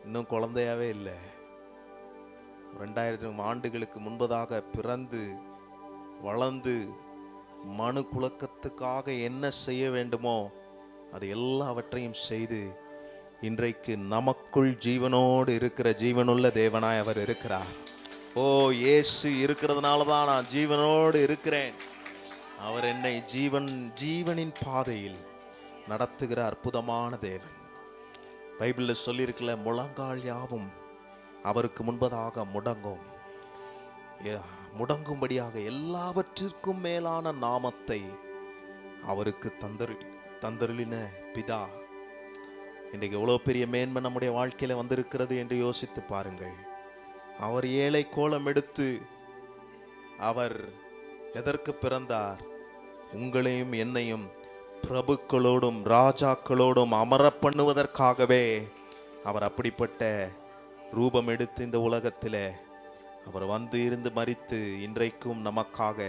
Speaker 1: இன்னும் குழந்தையாவே இல்லை. 2000 ஆண்டுகளுக்கு முன்பதாக பிறந்து வளர்ந்து மனு குலக்கத்துக்காக என்ன செய்ய வேண்டுமோ அது எல்லாவற்றையும் செய்து இன்றைக்கு நமக்குள் ஜீவனோடு இருக்கிற ஜீவனுள்ள தேவனாய் அவர் இருக்கிறார். ஓ இயேசு இருக்கிறதுனால தான் நான் ஜீவனோடு இருக்கிறேன். அவர் என்னை ஜீவனின் பாதையில் நடத்துகிற அற்புதமான தேவன். பைபிளில் சொல்லியிருக்கல, முழங்கால் யாவும் அவருக்கு முன்பதாக முடங்கும்படியாக எல்லாவற்றிற்கும் மேலான நாமத்தை அவருக்கு தந்தருளின பிதா. இன்றைக்கு எவ்வளோ பெரிய மேன்மை நம்முடைய வாழ்க்கையில வந்திருக்கிறது என்று யோசித்து பாருங்கள். அவர் ஏழை கோலம் எடுத்து அவர் எதற்கு பிறந்தார்? உங்களையும் என்னையும் பிரபுக்களோடும் ராஜாக்களோடும் அமர பண்ணுவதற்காகவே அவர் அப்படிப்பட்ட ரூபம் எடுத்து இந்த உலகத்திலே அவர் வந்து இருந்து மரித்து இன்றைக்கும் நமக்காக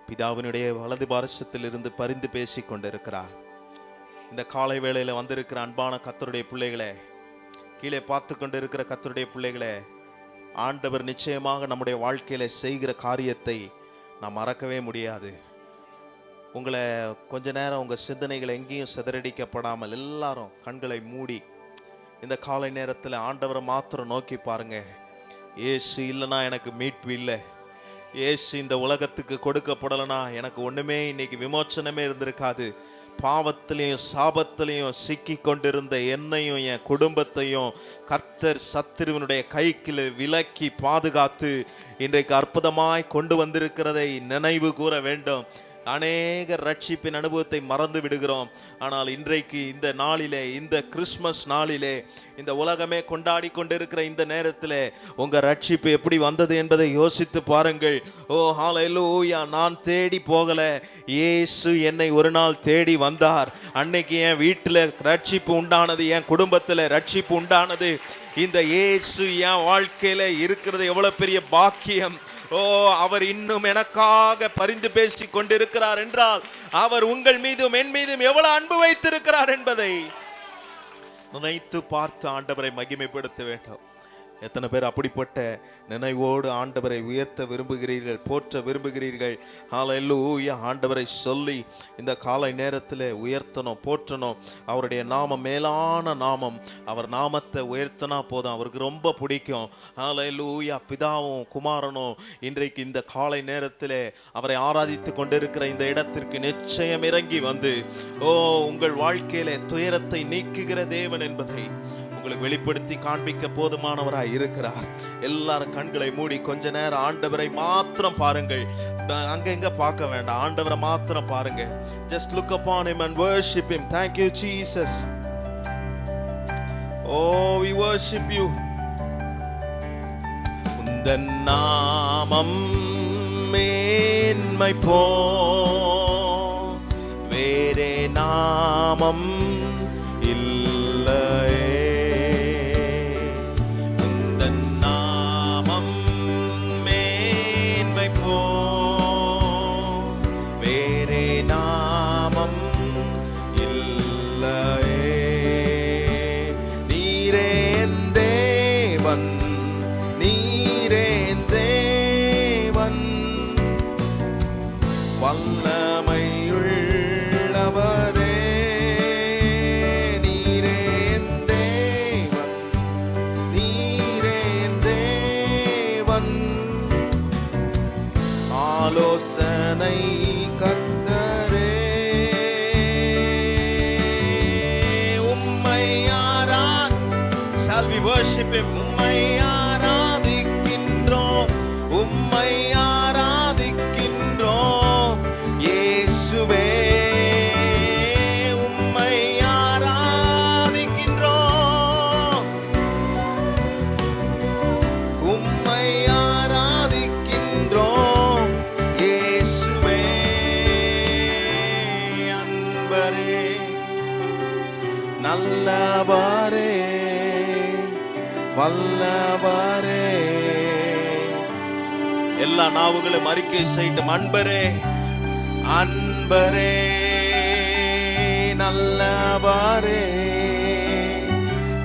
Speaker 1: பிதாவினுடைய வலது பாரசத்தில் இருந்து பரிந்து பேசி கொண்டிருக்கிறார். இந்த காலை வேளையில வந்திருக்கிற அன்பான கர்த்தருடைய பிள்ளைகளே, கீழே பார்த்து கொண்டு இருக்கிற கர்த்தருடைய பிள்ளைகளே, ஆண்டவர் நிச்சயமாக நம்முடைய வாழ்க்கையில செய்கிற காரியத்தை நாம் மறக்கவே முடியாது. உங்களை கொஞ்ச நேரம் உங்க சிந்தனைகளை எங்கேயும் சிதறடிக்கப்படாமல் எல்லாரும் கண்களை மூடி இந்த காலை நேரத்தில் ஆண்டவரை மாத்திரம் நோக்கி பாருங்க. இயேசு இல்லைனா எனக்கு மீட்பு இல்லை. இயேசு இந்த உலகத்துக்கு கொடுக்கப்படலைனா எனக்கு ஒண்ணுமே இன்னைக்கு விமோச்சனமே இருந்திருக்காது. பாவத்திலையும் சாபத்திலையும் சிக்கி கொண்டிருந்த என்னையும் என் குடும்பத்தையும் கர்த்தர் சத்துருவினுடைய கைக்கு விலக்கி பாதுகாத்து இன்றைக்கு அற்புதமாய் கொண்டு வந்திருக்கிறதை நினைவு கூற வேண்டும். அநேக ரட்சிப்பின் அனுபவத்தை மறந்து விடுகிறோம். ஆனால் இன்றைக்கு இந்த நாளிலே, இந்த கிறிஸ்மஸ் நாளிலே, இந்த உலகமே கொண்டாடி கொண்டிருக்கிற இந்த நேரத்தில் உங்க ரட்சிப்பு எப்படி வந்தது என்பதை யோசித்து பாருங்கள். ஓ ஹல்லேலூயா. நான் தேடி போகல, இயேசு என்னை ஒரு நாள் தேடி வந்தார். அன்னைக்கு என் வீட்டில் ரட்சிப்பு உண்டானது, என் குடும்பத்தில் ரட்சிப்பு உண்டானது. இந்த இயேசு என் வாழ்க்கையில இருக்கிறது எவ்வளவு பெரிய பாக்கியம். ஓ அவர் இன்னும் எனக்காக பரிந்து பேசி கொண்டிருக்கிறார் என்றால் அவர் உங்கள் மீதும் என் மீதும் எவ்வளவு அன்பு வைத்திருக்கிறார் என்பதை நினைத்து பார்த்து ஆண்டவரை மகிமைப்படுத்த வேண்டும். எத்தனை பேர் அப்படிப்பட்ட நினைவோடு ஆண்டவரை உயர்த்த விரும்புகிறீர்கள், போற்ற விரும்புகிறீர்கள்? ஹல்லேலூயா. ஆண்டவரை சொல்லி இந்த காலை நேரத்தில் உயர்த்தணும், போற்றணும். அவருடைய நாமம் மேலான நாமம். அவர் நாமத்தை உயர்த்தினா போதும், அவருக்கு ரொம்ப பிடிக்கும். ஹல்லேலூயா. பிதாவும் குமாரனும் இன்றைக்கு இந்த காலை நேரத்தில் அவரை ஆராதித்து கொண்டிருக்கிற இந்த இடத்திற்கு நிச்சயம் இறங்கி வந்து உங்கள் வாழ்க்கையில துயரத்தை நீக்குகிற தேவன் என்பதை உங்களுக்கு வெளிப்படுத்தி காண்பிக்க போதுமானவராய் இருக்கிறார். எல்லாரும் கண்களை மூடி கொஞ்ச நேரம் ஆண்டவரை மாத்திரம் பாருங்கள். அங்க எங்க பார்க்க வேண்டாம், ஆண்டவரை மாத்திரம் பாருங்க. Just look upon him and worship him. Thank you Jesus. Oh we worship you. உந்தன் நாமம் மேன்மை போ வேறே நாமம் இல்லையே. Shall we worship him? உம்மை ஆராதிக்கிறோம். நல்லவரே வல்லவரே. எல்லா நாவுகளும் அறிக்கை செய்யட்டும். அன்பரே அன்பரே நல்லவரே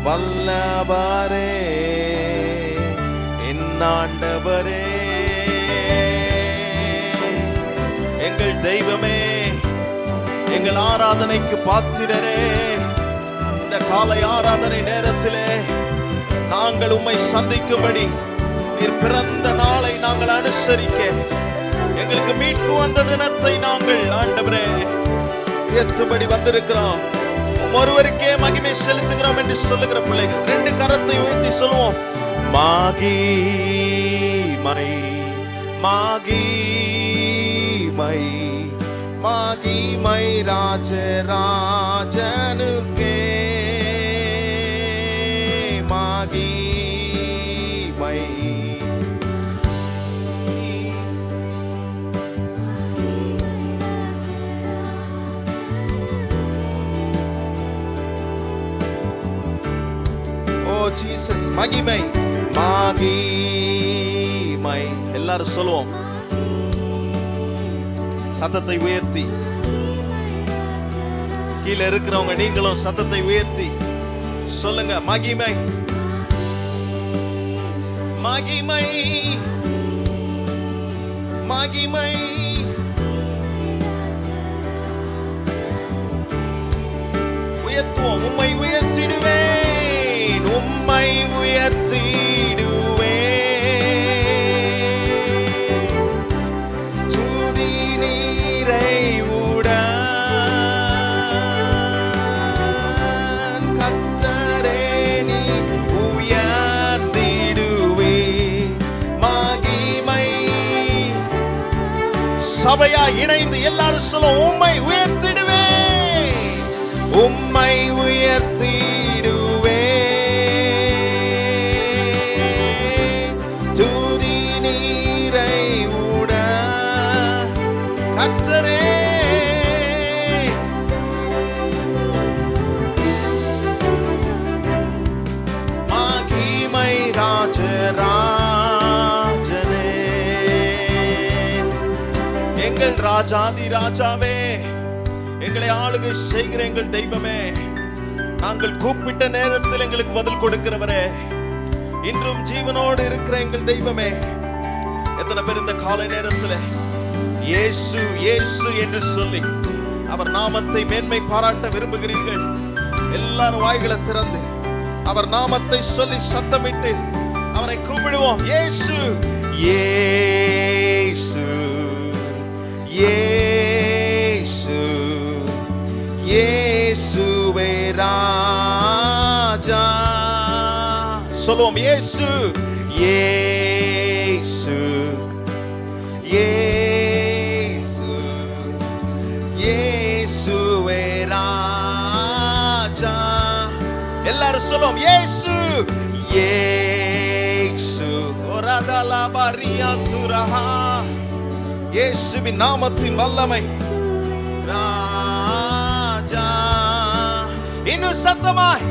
Speaker 1: வல்லவரே என் ஆண்டவரே. எங்கள் தெய்வமே, எங்கள் ஆராதனைக்கு பாத்திரரே, இந்த காலை ஆராதனை நேரத்திலே நாங்கள் உம்மை சந்திக்கும்படி நீர் பிறந்த நாளை நாங்கள் அனுசரிக்க, எங்களுக்கு மீட்பு வந்த தினத்தை நாங்கள் ஆண்டவரே உயர்த்தும்படி வந்திருக்கிறோம். ஒருவருக்கே மகிமை செலுத்துகிறோம் என்று சொல்லுகிற பிள்ளைகள் 2 கரத்தை உயர்த்தி சொல்லுவோம். மகிமை மகிமை மகிமை ராஜராஜனுக்கே மகிமை. ஓ ஜீசஸ், மகிமை மகிமை. எல்லாரும் சொல்லுவோம் சத்தத்தை உயர்த்தி. கீழே இருக்கிறவங்க நீங்களும் சத்தத்தை உயர்த்தி சொல்லுங்க. மகிமை மகிமை மகிமை. உயர்த்துவோம். உம்மை உயர்த்திடுவேன், உம்மை உயர்த்திடுவேன். துதி நீரை உடன் கர்த்தரே நீ உயர்த்திடுவே. மகிமை. சபையா இணைந்து எல்லாரும் சொல்லும். உம்மை உயர்த்திடுவேன், உம்மை உயர்த்திடுவே. துதி நீரை உட கர்த்தரே. மகிமை ராஜராஜனே, எங்கள் ராஜாதி ராஜாவே, எங்களை ஆளுகை செய்கிற எங்கள் தெய்வமே, நாங்கள் கூப்பிட்ட நேரத்தில் எங்களுக்கு பதில் கொடுக்கிறவரே, இன்றும் ஜீவனோடு இருக்கிற எங்கள் தெய்வமே. எத்தனை பேர் இந்த காலை நேரத்தில் இயேசு இயேசு என்று சொல்லி அவர் நாமத்தை மேன்மை பாராட்ட விரும்புகிறீர்கள்? எல்லாரும் வாய்களை திறந்து அவர் நாமத்தை சொல்லி சத்தமிட்டு அவரை கூப்பிடுவோம். இயேசு இயேசு இயேசு இயேசுவே ராஜா. சொல்லுவோம். இயேசு இயேசு இயேசு இயேசுவே ராஜா. எல்லாரும் சொல்லுவோம். இயேசு இயேசு. ஒரதலா பரியாத்துரஹா. இயேசுவின் நாமத்தின் வல்லமை ராஜா. இன்னும் சத்தமாய்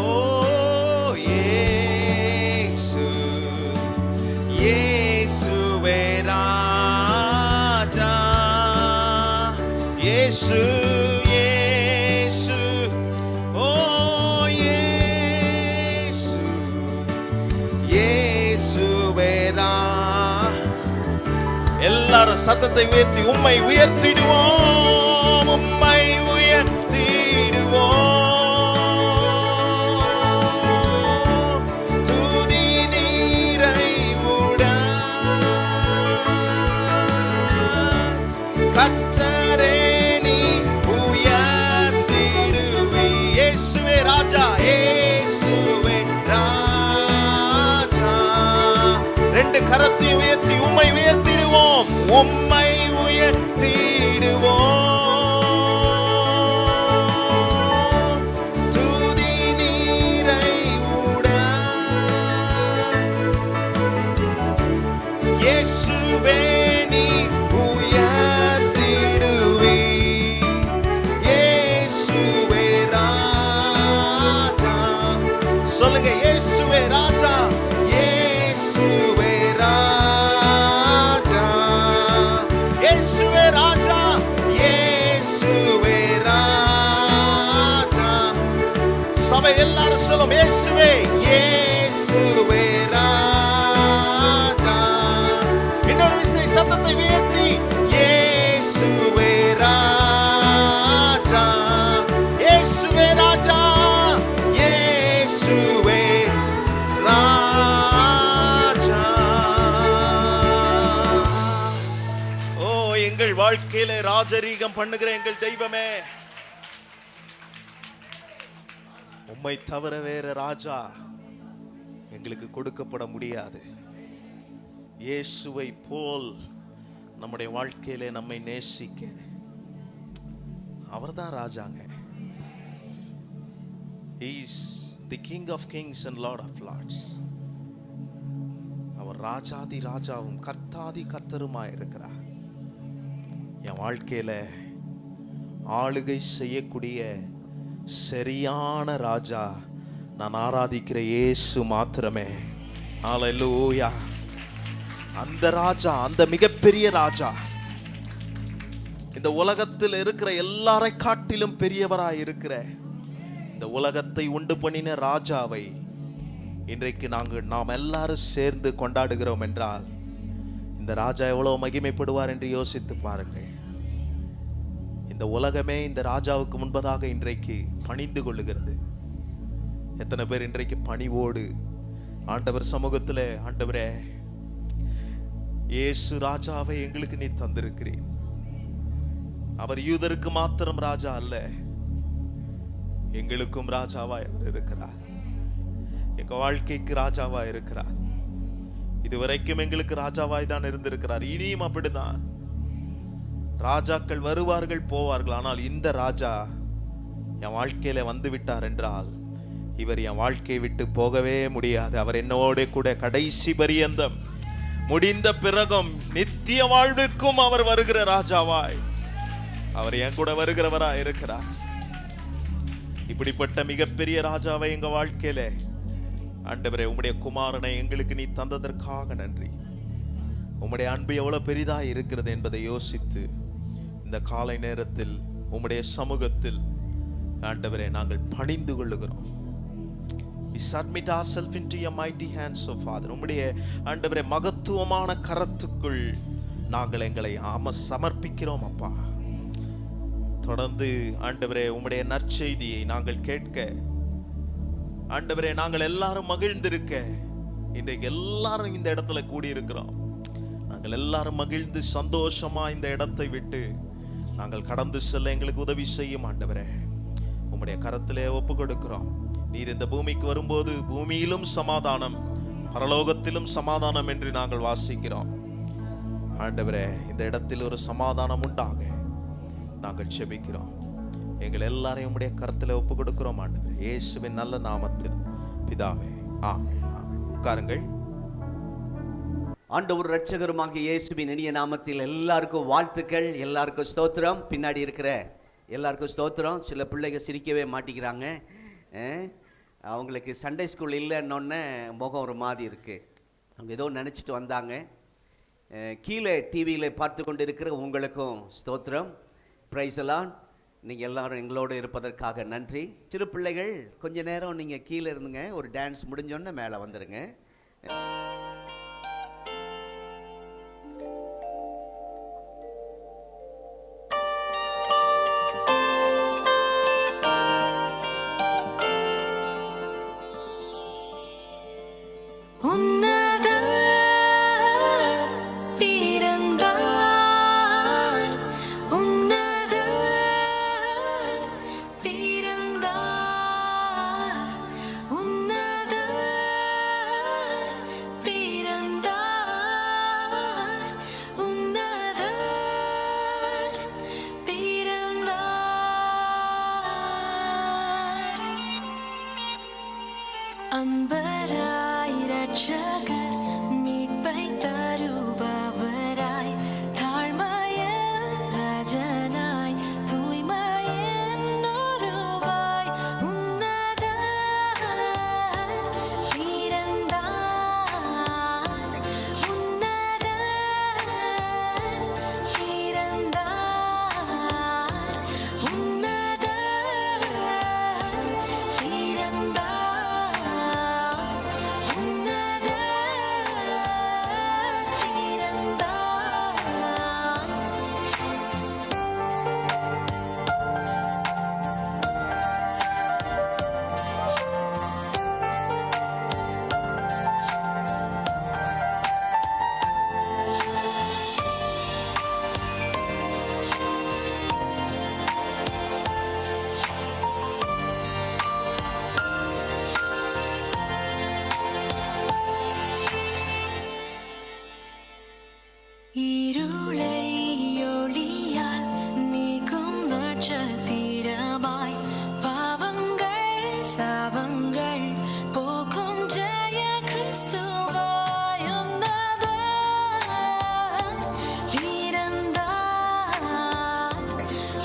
Speaker 1: ஓ இயேசு இயேசுவே ராஜா. இயேசு இயேசு ஓ இயேசு இயேசுவே ராஜா. எல்லாரும் சத்தத்தை உயர்த்தி உம்மை உயர்த்திடுவோம், உம்மை உயர்த்திடுவோம். துதி நீரை உடன் கர்த்தரே நீ உயர்த்திடுவே. இயேசுவே ராஜா, இயேசுவே ராஜா. 2 கரத்தை உயர்த்தி உம்மை உயர்த்திடுவோம், உம்மை உயர்த்திடுவோம். துதி நீரை உடன் இயேசுவே நீ உயர்த்திடுவே. இயேசு எங்கள் வாழ்க்கையில ராஜரீகம் பண்ணுகிற எங்கள் தெய்வமே, உம்மை தவிர வேற ராஜா எங்களுக்கு கொடுக்கப்பட முடியாது. இயேசுவை போல் நம்முடைய வாழ்க்கையிலே நம்மை நேசிக்க அவர்தான் ராஜாங்க. He is the King of Kings and Lord of Lords. அவர் ராஜாதி ராஜாவும் கர்த்தாதி கர்த்தருமாய் இருக்கிறார். என் வாழ்க்கையில ஆளுகை செய்யக்கூடிய சரியான ராஜா நான் ஆராதிக்கிற இயேசு மாத்திரமே. ஹல்லேலூயா. அந்த ராஜா, அந்த மிகப்பெரிய ராஜா, இந்த உலகத்தில் இருக்கிற எல்லாரை காட்டிலும் பெரியவராய் இருக்கிற இந்த உலகத்தை உண்டு பண்ணின ராஜாவை இன்றைக்கு நாம் எல்லாரும் சேர்ந்து கொண்டாடுகிறோம் என்றால் இந்த ராஜா எவ்வளவு மகிமைப்படுவார் என்று யோசித்து பாருங்கள். இந்த உலகமே இந்த ராஜாவுக்கு முன்பதாக இன்றைக்கு பணிந்து கொள்ளுகிறது. எத்தனை பேர் இன்றைக்கு பணிவோடு ஆண்டவர் சமூகத்தில், ஆண்டவரே இயேசு ராஜாவை எங்களுக்கு நீ தந்திருக்கிறீர். அவர் யூதருக்கு மாத்திரம் ராஜா அல்ல, எங்களுக்கும் ராஜாவாய் அவர் இருக்கிறார். எங்க வாழ்க்கைக்கு ராஜாவாய் இருக்கிறார். இதுவரைக்கும் எங்களுக்கு ராஜாவாய் தான் இருந்திருக்கிறார். இனியும் அப்படிதான். ராஜாக்கள் வருவார்கள் போவார்கள், ஆனால் இந்த ராஜா என் வாழ்க்கையில வந்து விட்டார் என்றால் இவர் என் வாழ்க்கையை விட்டு போகவே முடியாது. அவர் என்னோட கூட கடைசி பரியந்தம், முடிந்த பிறகும் நித்திய வாழ்விற்கும் அவர் வருகிற ராஜாவாய் அவர் என் கூட வருகிறவராய் இருக்கிறார். இப்படிப்பட்ட மிகப்பெரிய ராஜாவை எங்க வாழ்க்கையில ஆண்டவரே, உம்முடைய குமாரனை எங்களுக்கு நீ தந்ததற்காக நன்றி. உம்முடைய அன்பு எவ்வளவு பெரிதாய் இருக்கிறது என்பதை யோசித்து இந்த காலை நேரத்தில் உம்முடைய சமூகத்தில் ஆண்டவரே நாங்கள் பணிந்து கொள்ளுகிறோம். We submit ourselves into your mighty hands, O Father. உம்முடைய ஆண்டவரே மகத்துவமான கரத்துக்குள் நாங்கள் எங்களை சமர்ப்பிக்கிறோம் அப்பா. தொடர்ந்து ஆண்டவரே உம்முடைய நற்செய்தியை நாங்கள் கேட்க, ஆண்டவரே நாங்கள் எல்லாரும் மகிழ்ந்திருக்க, இன்றைக்கு எல்லாரும் இந்த இடத்துல கூடியிருக்கிறோம். நாங்கள் எல்லாரும் மகிழ்ந்து சந்தோஷமா இந்த இடத்தை விட்டு நாங்கள் கடந்து செல்ல எங்களுக்கு உதவி செய்யும் ஆண்டவரே. உம்முடைய கரத்திலே ஒப்பு கொடுக்கிறோம். நீர் இந்த பூமிக்கு வரும்போது பூமியிலும் சமாதானம், பரலோகத்திலும் சமாதானம் என்று நாங்கள் வாசிக்கிறோம். ஆண்டவரே, இந்த இடத்தில் ஒரு சமாதானம் உண்டாக நாங்கள் செபிக்கிறோம். எங்கள் எல்லாரையும் உம்முடைய கரத்திலே ஒப்பு கொடுக்கிறோம் ஆண்டவரே, இயேசுவின் நல்ல நாமத்தில் பிதாவே, ஆமென். உட்காருங்கள்.
Speaker 2: ஆண்டவர் இரட்சகருமாகிய இயேசுவின் இனிய நாமத்தில் எல்லாருக்கும் வாழ்த்துக்கள், எல்லாருக்கும் ஸ்தோத்திரம். பின்னாடி இருக்கிற எல்லாருக்கும் ஸ்தோத்திரம். சில பிள்ளைங்க சிரிக்கவே மாட்டிக்கிறாங்க. அவங்களுக்கு சண்டே ஸ்கூல் இல்லைன்னொன்னே முகம் ஒரு மாதிரி இருக்குது. அவங்க ஏதோ நினச்சிட்டு வந்தாங்க. கீழே டிவியில் பார்த்து கொண்டு இருக்கிற உங்களுக்கும் ஸ்தோத்திரம். பிரைஸ் எல்லாம். நீங்கள் எல்லாரும் எங்களோடு இருப்பதற்காக நன்றி. சிறு பிள்ளைகள் கொஞ்ச நேரம் நீங்கள் கீழே இருந்துங்க. ஒரு டான்ஸ் முடிஞ்சோன்னே மேலே வந்துடுங்க.
Speaker 3: இருளை ஒளியால் நீக்கும் நட்சத்திரமாய் பாவங்கள் சாபங்கள் போக்கும் ஜெய கிறிஸ்துவாய் உன்னதர் பிறந்தார்.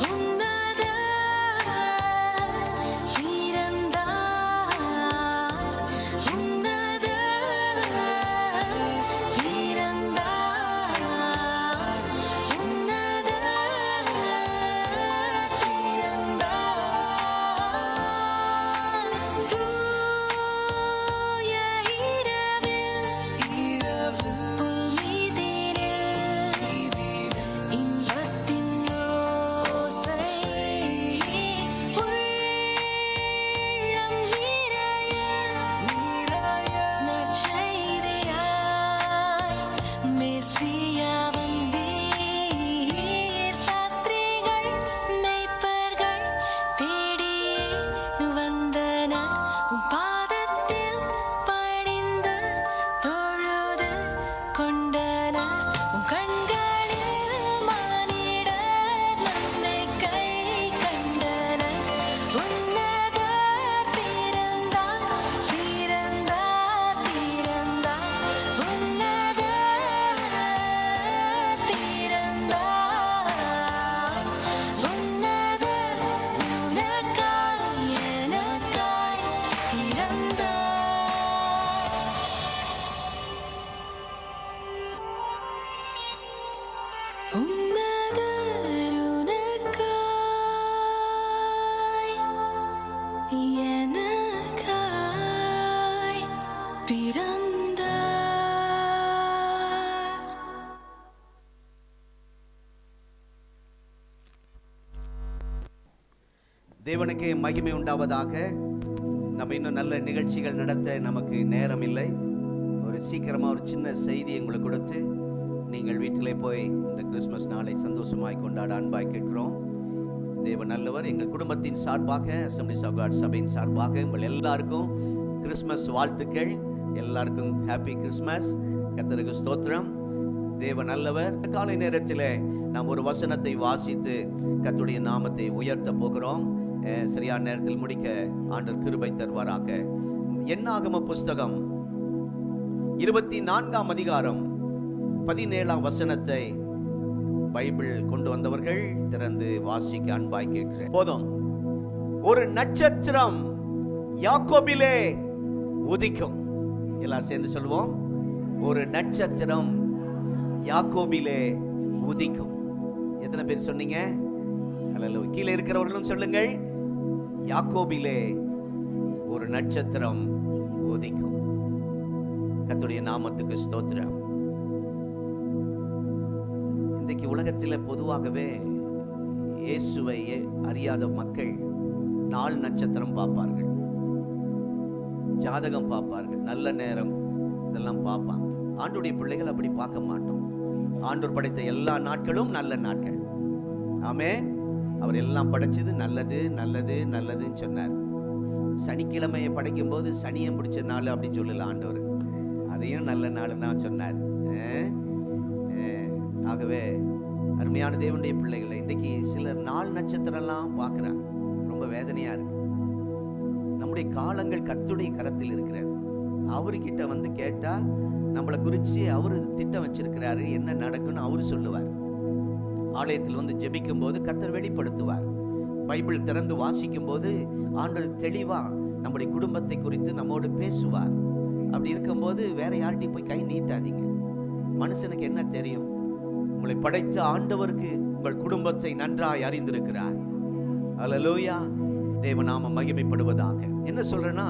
Speaker 3: உன்னதர் பிறந்தார். உன்னதர் பிறந்தார். உன்னதர் பிறந்தார். தூய இரவில் புல்மீதினில் இன்பத்தின் ஓசை உள்ளம் நிறைய நற்செய்தியாய் மெசியா வந்தீர். சாஸ்திரிகள் மெய்ப்பர்கள் தேடியே வந்தனர். உம் பாதத்தில் பணிந்து தொழுது கொண்டனர். உம் கண்களில் மானிடர் நன்மைக்கை கண்டனர். உன்னதர் பிறந்தார். பிறந்தார். பிறந்தார். உன்னதர் பிறந்தார். உன்னதர் உனக்காய் எனக்காய் பிறந்தார். உன்னதர் உனக்காய் எனக்காய் பிறந்தார்.
Speaker 2: தேவனுக்கே மகிமை உண்டாவதாக. நம்ம இன்னும் நல்ல நிகழ்ச்சிகள் நடத்த நமக்கு நேரம் இல்லை. ஒரு சீக்கிரமாக ஒரு சின்ன செய்தி எங்களுக்கு கொடுத்து நீங்கள் வீட்டிலே போய் இந்த கிறிஸ்மஸ் நாளை சந்தோஷமாய் கொண்டாட அன்பாய் கேட்கிறோம். தேவன் நல்லவர். எங்கள் குடும்பத்தின் சார்பாக, அசம்பிளிஸ் ஆஃப் காட் சபையின் சார்பாக உங்கள் எல்லாருக்கும் கிறிஸ்மஸ் வாழ்த்துக்கள். எல்லாருக்கும் ஹாப்பி கிறிஸ்மஸ். கர்த்தருக்கு ஸ்தோத்திரம். தேவன் நல்லவர். காலை நேரத்தில் நாம் ஒரு வசனத்தை வாசித்து கர்த்தருடைய நாமத்தை உயர்த்த போகிறோம். சரியான நேரத்தில் முடிக்க ஆண்டவர் கிருபை தருவாராக. என்னாகம புஸ்தகம் 24ஆம் அதிகாரம் 17ஆம் வசனத்தை பைபிள் கொண்டு வந்தவர்கள் திறந்து வாசிக்க அன்பாய் கேட்கிறேன். போதும். ஒரு நட்சத்திரம் யாக்கோபிலே உதிக்கும். எல்லாரும் சேர்ந்து சொல்லுவோம். ஒரு நட்சத்திரம் யாக்கோபிலே உதிக்கும். எத்தனை பேர் சொன்னீங்க? அல்லேலூயா. கீழே இருக்கிறவர்களும் சொல்லுங்கள். யாக்கோபிலே ஒரு நட்சத்திரம் உதிக்கும். கர்த்தருடைய நாமத்துக்கு ஸ்தோத்திரம். இன்றைக்கு உலகத்தில் பொதுவாகவே இயேசுவை அறியாத மக்கள் 4 நட்சத்திரம் பார்ப்பார்கள், ஜாதகம் பார்ப்பார்கள், நல்ல நேரம் இதெல்லாம் பார்ப்பாங்க. ஆண்டவருடைய பிள்ளைகள் அப்படி பார்க்க மாட்டோம். ஆண்டவர் படைத்த எல்லா நாட்களும் நல்ல நாட்கள். ஆமென். அவர் எல்லாம் படைச்சது நல்லது நல்லது நல்லதுன்னு சொன்னார். சனிக்கிழமையை படைக்கும் போது சனியை பிடிச்ச நாள் அப்படின்னு சொல்லல ஆண்டவர். அதையும் நல்ல நாள் தான் சொன்னார். ஆகவே அருமையான தேவனுடைய பிள்ளைகளை இன்றைக்கு சிலர் 4 நட்சத்திரம்லாம் பார்க்குறாங்க. ரொம்ப வேதனையா இருக்கு. நம்முடைய காலங்கள் கர்த்தருடைய கரத்தில் இருக்கிறது. அவர்கிட்ட வந்து கேட்டா நம்மளை குறித்து அவர் திட்டம் வச்சிருக்கிறாரு, என்ன நடக்கும்னு அவர் சொல்லுவார். ஆலயத்தில் வந்து ஜெபிக்கும் போது கர்த்தர் வெளிப்படுத்துவார். பைபிள் திறந்து வாசிக்கும் போது ஆண்டவர் தெளிவா நம்முடைய குடும்பத்தை குறித்து நம்மோடு பேசுவார். அப்படி இருக்கும்போது வேற யார்கிட்டையும் போய் கை நீட்டாதீங்க. மனுஷனுக்கு என்ன தெரியும்? உங்களை படைத்த ஆண்டவருக்கு உங்கள் குடும்பத்தை நன்றாய் அறிந்திருக்கிறார். அல்லேலூயா. தேவநாமம் மகிமைப்படுவதாக. என்ன சொல்றேன்னா,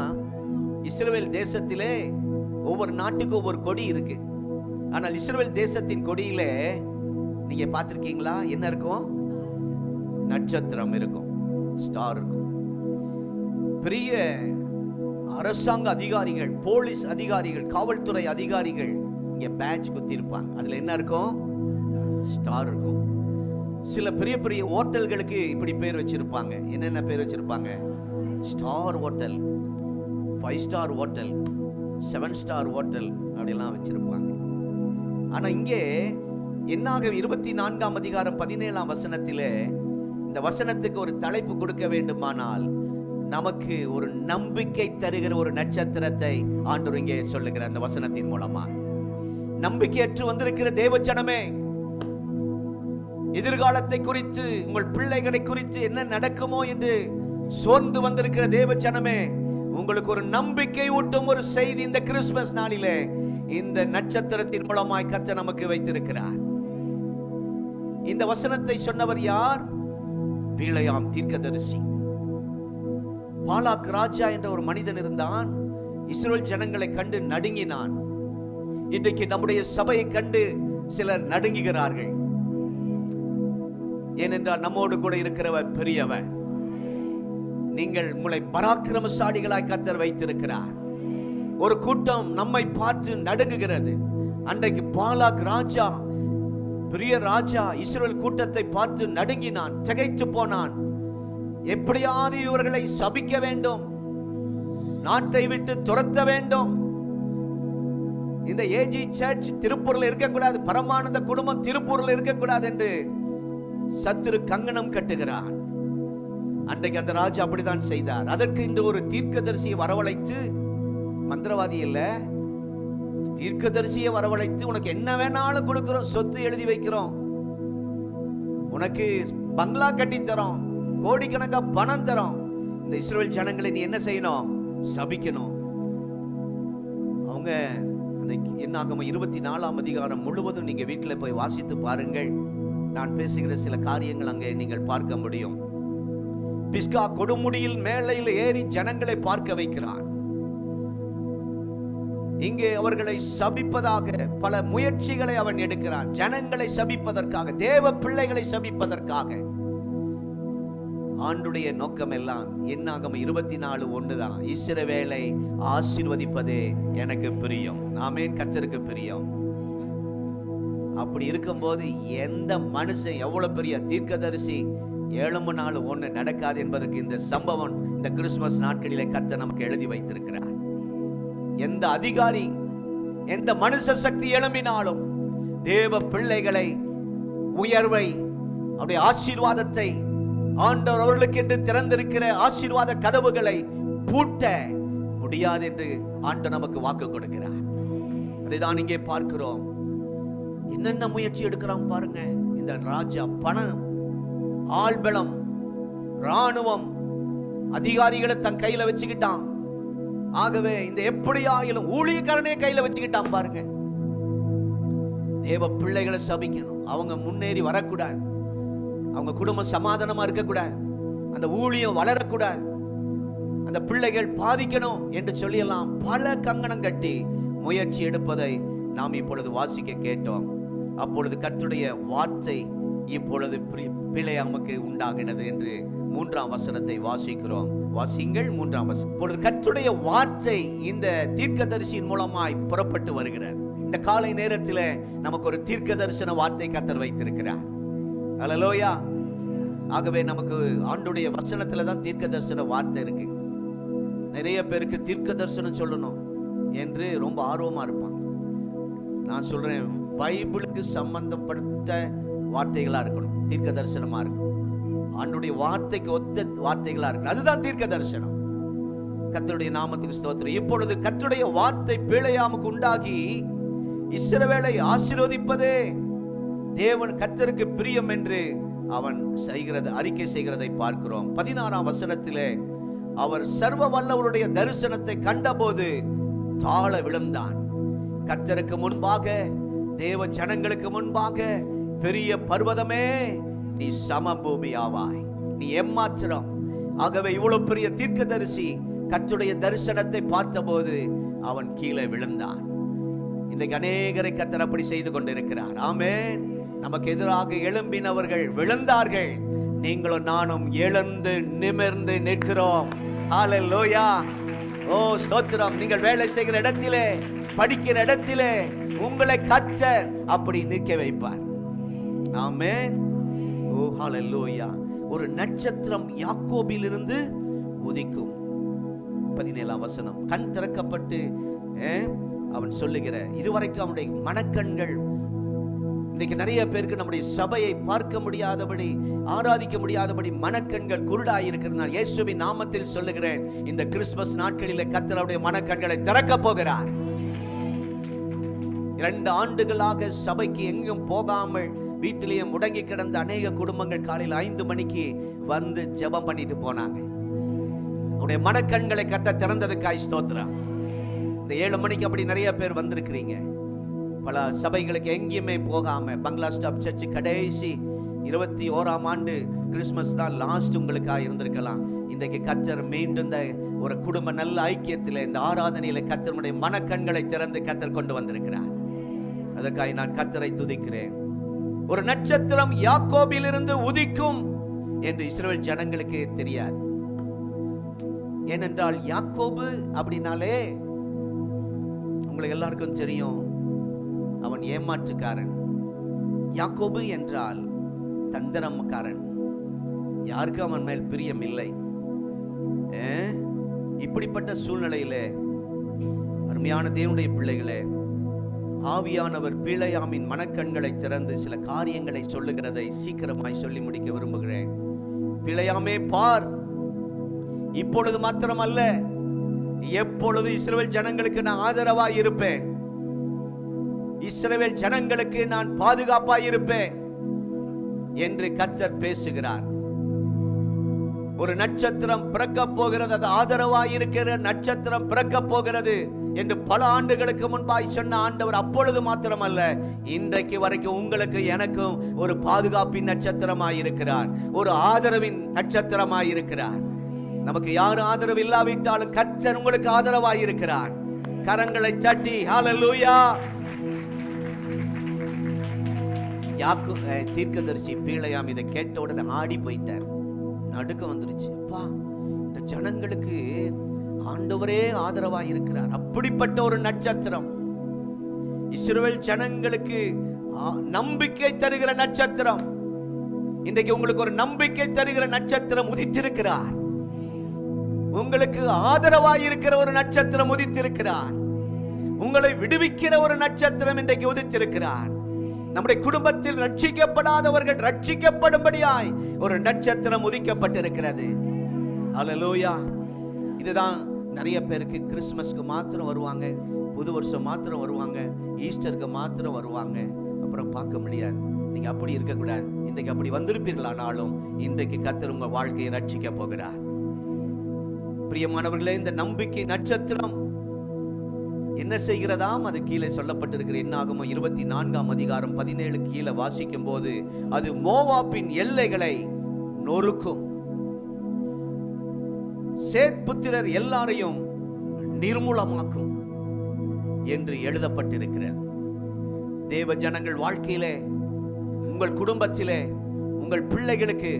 Speaker 2: இஸ்ரவேல் தேசத்திலே ஒவ்வொரு நாட்டுக்கும் ஒவ்வொரு கொடி இருக்கு. ஆனால் இஸ்ரவேல் தேசத்தின் கொடியிலே நீங்க பார்த்திருக்கீங்களா? என்ன இருக்கும்? நட்சத்திரம் இருக்கும், ஸ்டார் இருக்கும். பெரிய அரசாங்க அதிகாரிகள், போலீஸ் அதிகாரிகள், காவல்துறை அதிகாரிகள் இங்க பேட்ச் குத்தி இருப்பாங்க. அதுல என்ன இருக்கும்? ஸ்டார் இருக்கும். சில பெரிய பெரிய ஹோட்டல்களுக்கு இப்படி பேர் வச்சிருப்பாங்க. என்னென்ன பேர் வச்சிருப்பாங்க? Star hotel, 5 star hotel, 7 star hotel அப்படிலாம் வச்சிருப்பாங்க. ஆனா இங்கே என்னாகும் 24ஆம் அதிகாரம் 17ஆம் வசனத்திலே இந்த வசனத்துக்கு ஒரு தலைப்பு கொடுக்க வேண்டுமானால், நமக்கு ஒரு நம்பிக்கை தருகிற ஒரு நட்சத்திரத்தை ஆண்டவர் இங்கே சொல்லுகிற அந்த வசனத்தின் மூலமா. நம்பிக்கையற்று வந்திருக்கிற தேவ ஜனமே, எதிர்காலத்தை குறித்து, உங்கள் பிள்ளைகளை குறித்து என்ன நடக்குமோ என்று சோர்ந்து வந்திருக்கிற தேவ ஜனமே, உங்களுக்கு ஒரு நம்பிக்கை ஊட்டும் ஒரு செய்தி இந்த கிறிஸ்துமஸ் நாளிலே இந்த நட்சத்திரத்தின் மூலமாய் கர்த்தர் நமக்கு வைத்திருக்கிறார். இந்த வசனத்தை சொன்னவர் யார்? பிலேயாம் தீர்க்கதரிசி. பாலாக் ராஜா என்ற ஒரு மனிதன் இருந்தான். இஸ்ரவேல் ஜனங்களை கண்டு நடுங்கினான். இன்றைக்கு நம்முடைய சபையை கண்டு சிலர் நடுங்குகிறார்கள். ஏனென்றால் நம்மோடு கூட இருக்கிறவர் பெரியவர். நீங்கள் உங்களை பராக்கிரமசாலிகளாய் கர்த்தர் வைத்திருக்கிறார். ஒரு கூட்டம் நம்மை பார்த்து நடுங்குகிறது. அன்றைக்கு பாலாக் ராஜா, பெரிய ராஜா, இஸ்ரவேல் கூட்டத்தை பார்த்து நடுங்கினான், திகைத்து போனான். எப்படியாவது இவர்களை சபிக்க வேண்டும், நாட்டை விட்டு துரத்த வேண்டும். இந்த ஏஜி சர்ச் திருப்பூர்ல இருக்கக்கூடாது, பரமானந்த குடும்பம் திருப்பூர்ல இருக்கக்கூடாது என்று சத்துரு கங்கணம் கட்டுகிறான். அன்றைக்கு அந்த ராஜா அப்படித்தான் செய்தார். அதற்கு இன்று ஒரு தீர்க்கதரிசியை வரவழைத்து, மந்திரவாதி இல்ல, தீர்க்கதரிசியை வரவழைத்து, உனக்கு என்ன வேணாலும் கொடுக்கிறோம், சொத்து எழுதி வைக்கிறோம், உனக்கு பங்களா கட்டி தரோம், கோடிக்கணக்கா பணம் தரோம், இந்த இஸ்ரவேல் ஜனங்களை நீ என்ன செய்யணும்? சபிக்கணும். அவங்க அந்த என்னாகும் 24ஆம் அதிகாரம் முழுவதும் நீங்க வீட்டில் போய் வாசித்து பாருங்கள். நான் பேசுகிற சில காரியங்கள் அங்கே நீங்கள் பார்க்க முடியும். பிஸ்கா கொடுமுடியில் மேலையில் ஏறி ஜனங்களை பார்க்க வைக்கிறான். இங்கே அவர்களை சபிப்பதாக பல முயற்சிகளை அவன் எடுக்கிறான். ஜனங்களை சபிப்பதற்காக, தேவ பிள்ளைகளை சபிப்பதற்காக. ஆண்டுடைய நோக்கம் எல்லாம் என்னாகும் 24:1 இஸ்ரவேலை ஆசீர்வதிப்பதே எனக்கு பிரியம். ஆமென். கர்த்தருக்கு பிரியம். அப்படி இருக்கும்போது எந்த மனுஷன் எவ்வளவு பெரிய தீர்க்கதரிசி எழும்பினாலும் ஒண்ணு நடக்காது என்பதற்கு இந்த சம்பவம் இந்த கிறிஸ்துமஸ் நாட்களிலே கர்த்தர் நமக்கு எழுதி வைத்திருக்கிறார். எந்த அதிகாரி, எந்த மனுஷ சக்தி எழும்பினாலும் தேவ பிள்ளைகளை, உயர்வை, அவருடைய ஆசீர்வாதத்தை, ஆண்டவர் அவர்களுக்கு என்று திறந்திருக்கிற ஆசீர்வாத கதவுகளை பூட்ட முடியாது என்று ஆண்டவர் நமக்கு வாக்கு கொடுக்கிறார். அதைதான் இங்கே பார்க்கிறோம். என்னென்ன முயற்சி எடுக்கிறான் பாருங்க இந்த ராஜா. பணம், ஆள்பலம், ராணுவம், அதிகாரிகளை தன் கையில வச்சுக்கிட்டான். ஆகவே இந்த எப்படியாயிலும் ஊழியக்காரனே கையில வச்சுக்கிட்டான் பாருங்க. தேவ பிள்ளைகளை சபிக்கணும், அவங்க முன்னேறி வரக்கூடாது, அவங்க குடும்பம் சமாதானமா இருக்கக்கூடாது, அந்த ஊழியம் வளரக்கூடாது, அந்த பிள்ளைகள் பாதிக்கணும் என்று சொல்லியெல்லாம் பல கங்கணம் கட்டி முயற்சி எடுப்பதை நாம் இப்பொழுது வாசிக்க கேட்டோம். அப்பொழுது கர்த்தருடைய வார்த்தை இப்பொழுது பிலேயாமுக்கு உண்டாகினது என்று 3ஆம் வசனத்தை வாசிக்கிறோம். வாசிங்கள் 3ஆம் வசனம். இப்பொழுது கர்த்தருடைய வார்த்தை இந்த தீர்க்கதரிசியின் மூலமாய் புறப்பட்டு வருகிறது. இந்த காலை நேரத்தில் நமக்கு ஒரு தீர்க்க தரிசன வார்த்தை கர்த்தர் வைத்திருக்கிறார். அல்லேலூயா. ஆகவே நமக்கு ஆண்டுடைய வசனத்துல தான் தீர்க்க தரிசன வார்த்தை இருக்கு. நிறைய பேருக்கு தீர்க்க தரிசனம் சொல்லணும் என்று ரொம்ப ஆர்வமா இருப்பாங்க. நான் சொல்றேன், பைபிளுக்கு சம்பந்தப்பட்ட வார்த்தைகளா இருக்கணும், தீர்க்க தரிசனமா இருக்கும். ஆண்டுடைய வார்த்தைக்கு ஒத்த வார்த்தைகளா இருக்கணும், அதுதான் தீர்க்க தரிசனம். கர்த்தருடைய நாமத்துக்கு ஸ்தோத்திரம். இப்பொழுது கர்த்தருடைய வார்த்தை பிலேயாமுக்கு உண்டாகி இஸ்ரவேலை ஆசீர்வதிப்பதே தேவன் கர்த்தருக்கு பிரியம் என்று அவன் அறிக்கை செய்கிறதை பார்க்கிறோம். 16ஆம் வசனத்திலே அவர் சர்வ வல்லவருடைய தரிசனத்தை கண்டபோது தாழ விழுந்தான். கர்த்தருக்கு முன்பாக, தேவ ஜனங்களுக்கு முன்பாக, பெரிய பர்வதமே நீ சமபூமி ஆவாய், நீ எம்மாத்திரம். ஆகவே இவ்வளவு பெரிய தீர்க்கதரிசி கர்த்தருடைய தரிசனத்தை பார்த்தபோது அவன் கீழே விழுந்தான். இன்றைக்கு அநேகரை கர்த்தர் அப்படி செய்து கொண்டிருக்கிறார். ஆமென். நமக்கு எதிராக எழும்பினவர்கள் விழுந்தார்கள், நீங்களும் நானும் எழுந்து நிமிர்ந்து நிற்கிறோம். ஹல்லேலூயா. ஓ ஸ்தோத்திரம். நீங்கள் வேலை செய்கிற இடத்திலே, படிக்கிற இடத்திலே உங்களை கர்த்தர் அப்படி நிற்க வைப்பார். ஆமென். ஓ ஹல்லேலூயா. ஒரு நட்சத்திரம் யாக்கோபிலிருந்து உதிக்கும். 17ஆம் வசனம். கண் திறக்கப்பட்டு அவன் சொல்லுகிற, இதுவரைக்கும் அவனுடைய மனக்கண்கள் இன்னைக்கு நிறைய பேருக்கு நம்முடைய சபையை பார்க்க முடியாதபடி, ஆராதிக்க முடியாதபடி மனக்கண்கள் குருடாய் இருக்கிறது. நான் இயேசுவின் நாமத்தில் சொல்லுகிறேன், இந்த கிறிஸ்துமஸ் நாட்களிலே கர்த்தருடைய மனக்கண்களை திறக்க போகிறார். 2 ஆண்டுகளாக சபைக்கு எங்கும் போகாமல் வீட்டிலேயே முடங்கி கிடந்த அநேக குடும்பங்கள் காலையில் 5 மணிக்கு வந்து ஜெபம் பண்ணிட்டு போனாங்க. உடைய மனக்கண்களை கர்த்தர் திறந்ததுக்காய் ஸ்தோத்திரம். இந்த 7 மணிக்கு அப்படி நிறைய பேர் வந்திருக்கிறீங்க. பல சபைகளுக்கு எங்கேயுமே போகாம, பங்களா ஸ்டாப் சர்ச் கடைசி 21ஆம் ஆண்டு கிறிஸ்துமஸ் தான் லாஸ்ட் உங்களுக்காக இருந்திருக்கலாம். இன்றைக்கு கர்த்தர் மீண்டும் இந்த ஒரு குடும்ப நல்ல ஐக்கியத்தில் இந்த ஆராதனையில கர்த்தருடைய மனக்கண்களை திறந்து கர்த்தர் கொண்டு வந்திருக்கிறார். அதற்காக நான் கர்த்தரை துதிக்கிறேன். ஒரு நட்சத்திரம் யாக்கோபிலிருந்து உதிக்கும் என்று இஸ்ரவேல் ஜனங்களுக்கு தெரியாது. ஏனென்றால் யாக்கோபு அப்படின்னாலே உங்களுக்கு எல்லாருக்கும் தெரியும், அவன் ஏமாற்றுக்காரன். யாக்கோபு என்றால் தந்திரம்காரன். யாருக்கும் அவன் மேல் பிரியம் இல்லை. இப்படிப்பட்ட சூழ்நிலையிலே அருமையான தேவனுடைய பிள்ளைகளே, ஆவியானவர் பிழையாமின் மனக்கண்களை திறந்து சில காரியங்களை சொல்லுகிறதை சீக்கிரமாய் சொல்லி முடிக்க விரும்புகிறேன். பிழையாமே பார், இப்பொழுது மாத்திரமல்ல, எப்பொழுது இஸ்ரவேல் ஜனங்களுக்கு நான் ஆதரவாய் இருப்பேன், இஸ்ரவேல் ஜனங்களுக்கு நான் பாதுகாப்பாய் இருப்பேன் என்று கர்த்தர் பேசுகிறார். ஒரு நட்சத்திரம் பிறக்க போகிறது, அது ஆதரவாய் இருக்கிற நட்சத்திரம் பிறக்க போகிறது என்று பல ஆண்டுகளுக்கு முன்பாய் சொன்ன ஆண்டவர் அப்பொழுது மாத்திரமல்ல, இன்றைக்கு வரைக்கும் உங்களுக்கு எனக்கும் ஒரு பாதுகாப்பின் நட்சத்திரமாய் இருக்கிறார், ஒரு ஆதரவின் நட்சத்திரமாய் இருக்கிறார். நமக்கு யாரும் ஆதரவு இல்லாவிட்டாலும் கர்த்தர் உங்களுக்கு ஆதரவாய் இருக்கிறார். கரங்களை தட்டி ஹல்லேலூயா. தீர்க்கதரிசி பிழையாம் இதை கேட்ட உடனே ஆடி போயிட்டார். நடுக்கம் வந்துருச்சு. அப்பா, இந்த ஜனங்களுக்கு ஆண்டவரே ஆதரவாய் இருக்கிறார். அப்படிப்பட்ட ஒரு நட்சத்திரம், இஸ்ரவேல் ஜனங்களுக்கு நம்பிக்கை தருகிற நட்சத்திரம். இன்றைக்கு உங்களுக்கு ஒரு நம்பிக்கை தருகிற நட்சத்திரம் உதித்திருக்கிறார். உங்களுக்கு ஆதரவாய் இருக்கிற ஒரு நட்சத்திரம் உதித்திருக்கிறார். உங்களை விடுவிக்கிற ஒரு நட்சத்திரம் இன்றைக்கு உதித்திருக்கிறார். நம்முடைய குடும்பத்தில் ரட்சிக்கப்படாதவர்கள் ரட்சிக்கப்படும்படியாய் ஒரு நட்சத்திரம் உதிக்கப்பட்டிருக்கிறது. ஹல்லேலூயா. இதுதான் நிறைய பேருக்கு கிறிஸ்துமஸ்க்கு மாத்திரம் வருவாங்க, புது வருஷம் மாத்திரம் வருவாங்க, ஈஸ்டருக்கு மாத்திரம் வருவாங்க, அப்புறம் பார்க்க முடியாது. நீங்க அப்படி இருக்கக்கூடாது. இன்றைக்கு அப்படி வந்திருப்பீர்களானாலும் இன்றைக்கு கர்த்தர் உங்க வாழ்க்கையை ரட்சிக்க போகிறார். பிரியமானவர்களே, இந்த நம்பிக்கை நட்சத்திரம் என்ன செய்கிறதாம்? அது கீழே சொல்லப்பட்டிருக்கிற என்னாகமம் 24ஆம் அதிகாரம் 17 கீழே வாசிக்கும் போது, அது மோவாபின் எல்லைகளை நொறுக்கும், சேத் புத்திரர் எல்லாரையும் நிர்மூலமாக்கும் என்று எழுதப்பட்டிருக்கிறது. தேவ ஜனங்கள் வாழ்க்கையிலே, உங்கள் குடும்பத்திலே, உங்கள் பிள்ளைகளுக்கு,